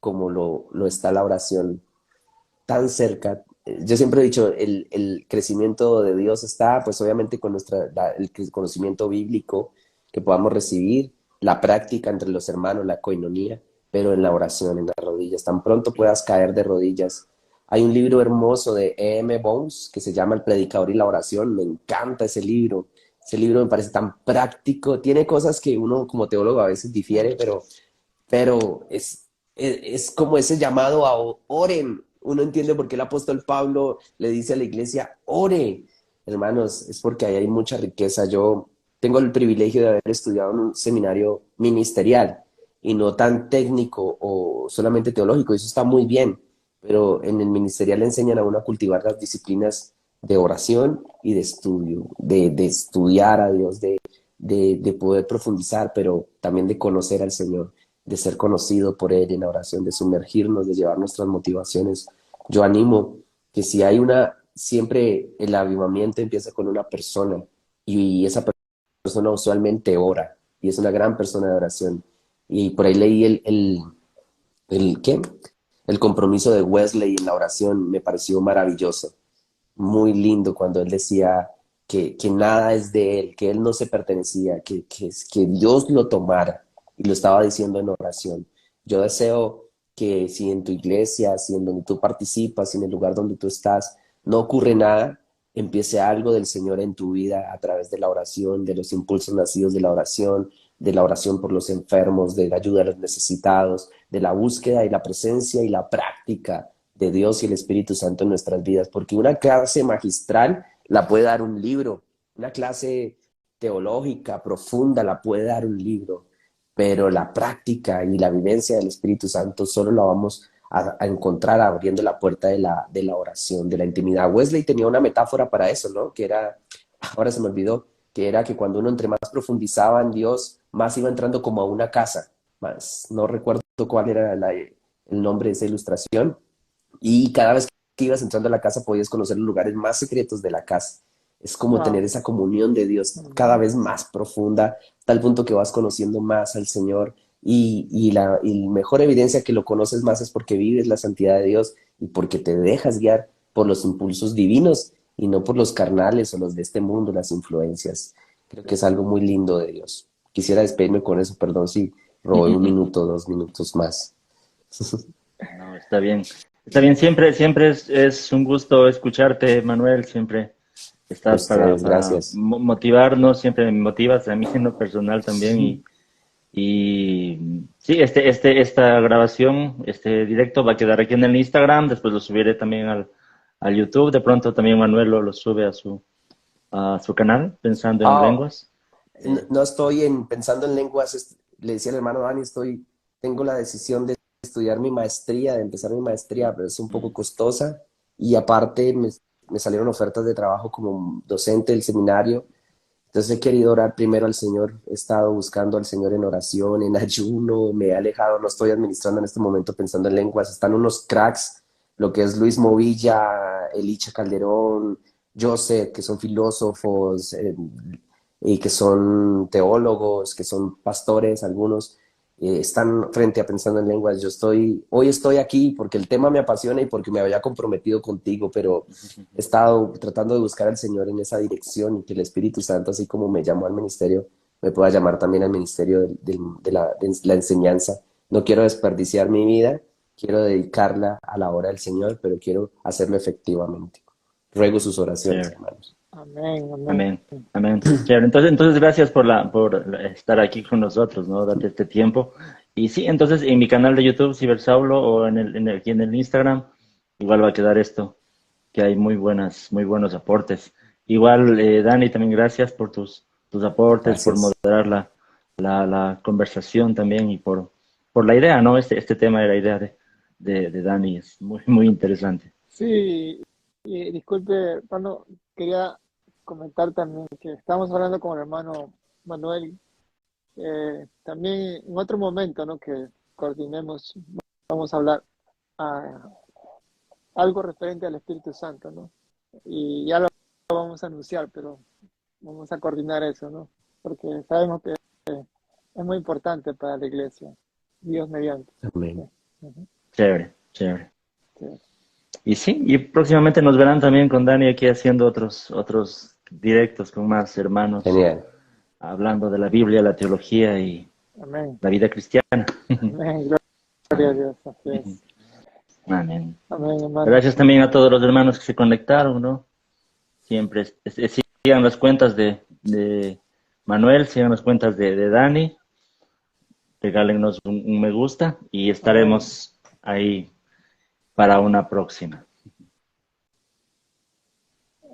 como lo está la oración, tan cerca. Yo siempre he dicho, el crecimiento de Dios está, pues obviamente con el conocimiento bíblico que podamos recibir, la práctica entre los hermanos, la coinonía, pero en la oración, en las rodillas. Tan pronto puedas caer de rodillas. Hay un libro hermoso de E.M. Bones que se llama El predicador y la oración. Me encanta ese libro. Ese libro me parece tan práctico. Tiene cosas que uno como teólogo a veces difiere, pero es como ese llamado a oren. Uno entiende por qué el apóstol Pablo le dice a la iglesia, ore. Hermanos, es porque ahí hay mucha riqueza. Yo tengo el privilegio de haber estudiado en un seminario ministerial y no tan técnico o solamente teológico. Eso está muy bien, pero en el ministerial le enseñan a uno a cultivar las disciplinas de oración y de estudio, de estudiar a Dios, de poder profundizar, pero también de conocer al Señor, de ser conocido por Él en la oración, de sumergirnos, de llevar nuestras motivaciones. Yo animo que si hay siempre el avivamiento empieza con una persona y esa persona usualmente ora y es una gran persona de oración. Y por ahí leí ¿qué? El compromiso de Wesley en la oración, me pareció maravilloso, muy lindo cuando él decía que nada es de él, que él no se pertenecía, que Dios lo tomara y lo estaba diciendo en oración. Yo deseo que si en tu iglesia, si en donde tú participas, si en el lugar donde tú estás, no ocurre nada, empiece algo del Señor en tu vida a través de la oración, de los impulsos nacidos de la oración por los enfermos, de la ayuda a los necesitados, de la búsqueda y la presencia y la práctica de Dios y el Espíritu Santo en nuestras vidas, porque una clase magistral la puede dar un libro, una clase teológica profunda la puede dar un libro, pero la práctica y la vivencia del Espíritu Santo solo la vamos a encontrar abriendo la puerta de la oración, de la intimidad. Wesley tenía una metáfora para eso, ¿no? Que era, ahora se me olvidó, que era que cuando uno entre más profundizaba en Dios, más iba entrando como a una casa, más, no recuerdo cuál era el nombre de esa ilustración, y cada vez que ibas entrando a la casa podías conocer los lugares más secretos de la casa. Es como tener Wow. esa comunión de Dios cada Ujú. vez más profunda, tal punto que vas conociendo más al Señor y mejor evidencia que lo conoces más es porque vives la santidad de Dios y porque te dejas guiar por los impulsos divinos y no por los carnales o los de este mundo, las influencias. Creo que es algo muy lindo de Dios. Quisiera despedirme con eso, perdón si robé un minuto, 2 minutos más. No, está bien. Está bien, siempre es un gusto escucharte, Manuel, siempre A estás ustedes, para gracias. motivarnos, siempre me motivas a mí en lo personal también y sí, esta grabación, este directo va a quedar aquí en el Instagram, después lo subiré también al YouTube, de pronto también Manuel lo sube a su canal, Pensando en Ah, Lenguas. Eh, no estoy pensando en lenguas, le decía al hermano Dani, tengo la decisión de estudiar mi maestría, de empezar mi maestría, pero es un poco mm, costosa y aparte me salieron ofertas de trabajo como docente del seminario, Entonces he querido orar primero al Señor, he estado buscando al Señor en oración, en ayuno, me he alejado, no estoy administrando en este momento pensando en lenguas, están unos cracks, lo que es Luis Movilla, Elicha Calderón, Joseph, que son filósofos y que son teólogos, que son pastores, algunos, están frente a pensando en lenguas. Hoy estoy aquí porque el tema me apasiona y porque me había comprometido contigo, pero he estado tratando de buscar al Señor en esa dirección y que el Espíritu Santo, así como me llamó al ministerio, me pueda llamar también al ministerio de la enseñanza. No quiero desperdiciar mi vida, quiero dedicarla a la obra del Señor, pero quiero hacerlo efectivamente. Ruego sus oraciones, Chévere. hermanos. Amén, amén. Amén, amén. Chévere. Entonces gracias por estar aquí con nosotros, ¿no? Darte este tiempo. Y sí, entonces en mi canal de YouTube, Cibersaulo, o aquí en el Instagram, igual va a quedar esto, que hay muy buenos aportes. Igual, Dani, también gracias por tus aportes, por Gracias. moderar la conversación también y por la idea, ¿no? Este tema de la idea de Dani es muy interesante. Sí, y disculpe, hermano, quería comentar también que estamos hablando con el hermano Manuel, también en otro momento, ¿no? Que coordinemos, vamos a hablar a algo referente al Espíritu Santo, ¿no? Y ya lo vamos a anunciar, pero vamos a coordinar eso, ¿no? Porque sabemos que es muy importante para la iglesia, Dios mediante. Sí, Amén. ujú, Chévere, chévere. sí. Y sí, y próximamente nos verán también con Dani aquí haciendo otros directos con más hermanos, Genial. hablando de la Biblia, la teología y Amén, la vida cristiana. amén, gloria a Dios, así es. Amén. Amén, hermano. Gracias también a todos los hermanos que se conectaron, ¿no? Siempre sigan las cuentas de Manuel, sigan las cuentas de Dani, regálenos un me gusta y Amén, estaremos ahí para una próxima.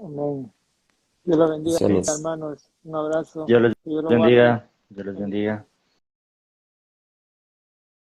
amén. Dios lo bendiga, Bendiciones. hermanos. Un abrazo. Dios les Que Dios lo guarde. bendiga, Dios les bendiga.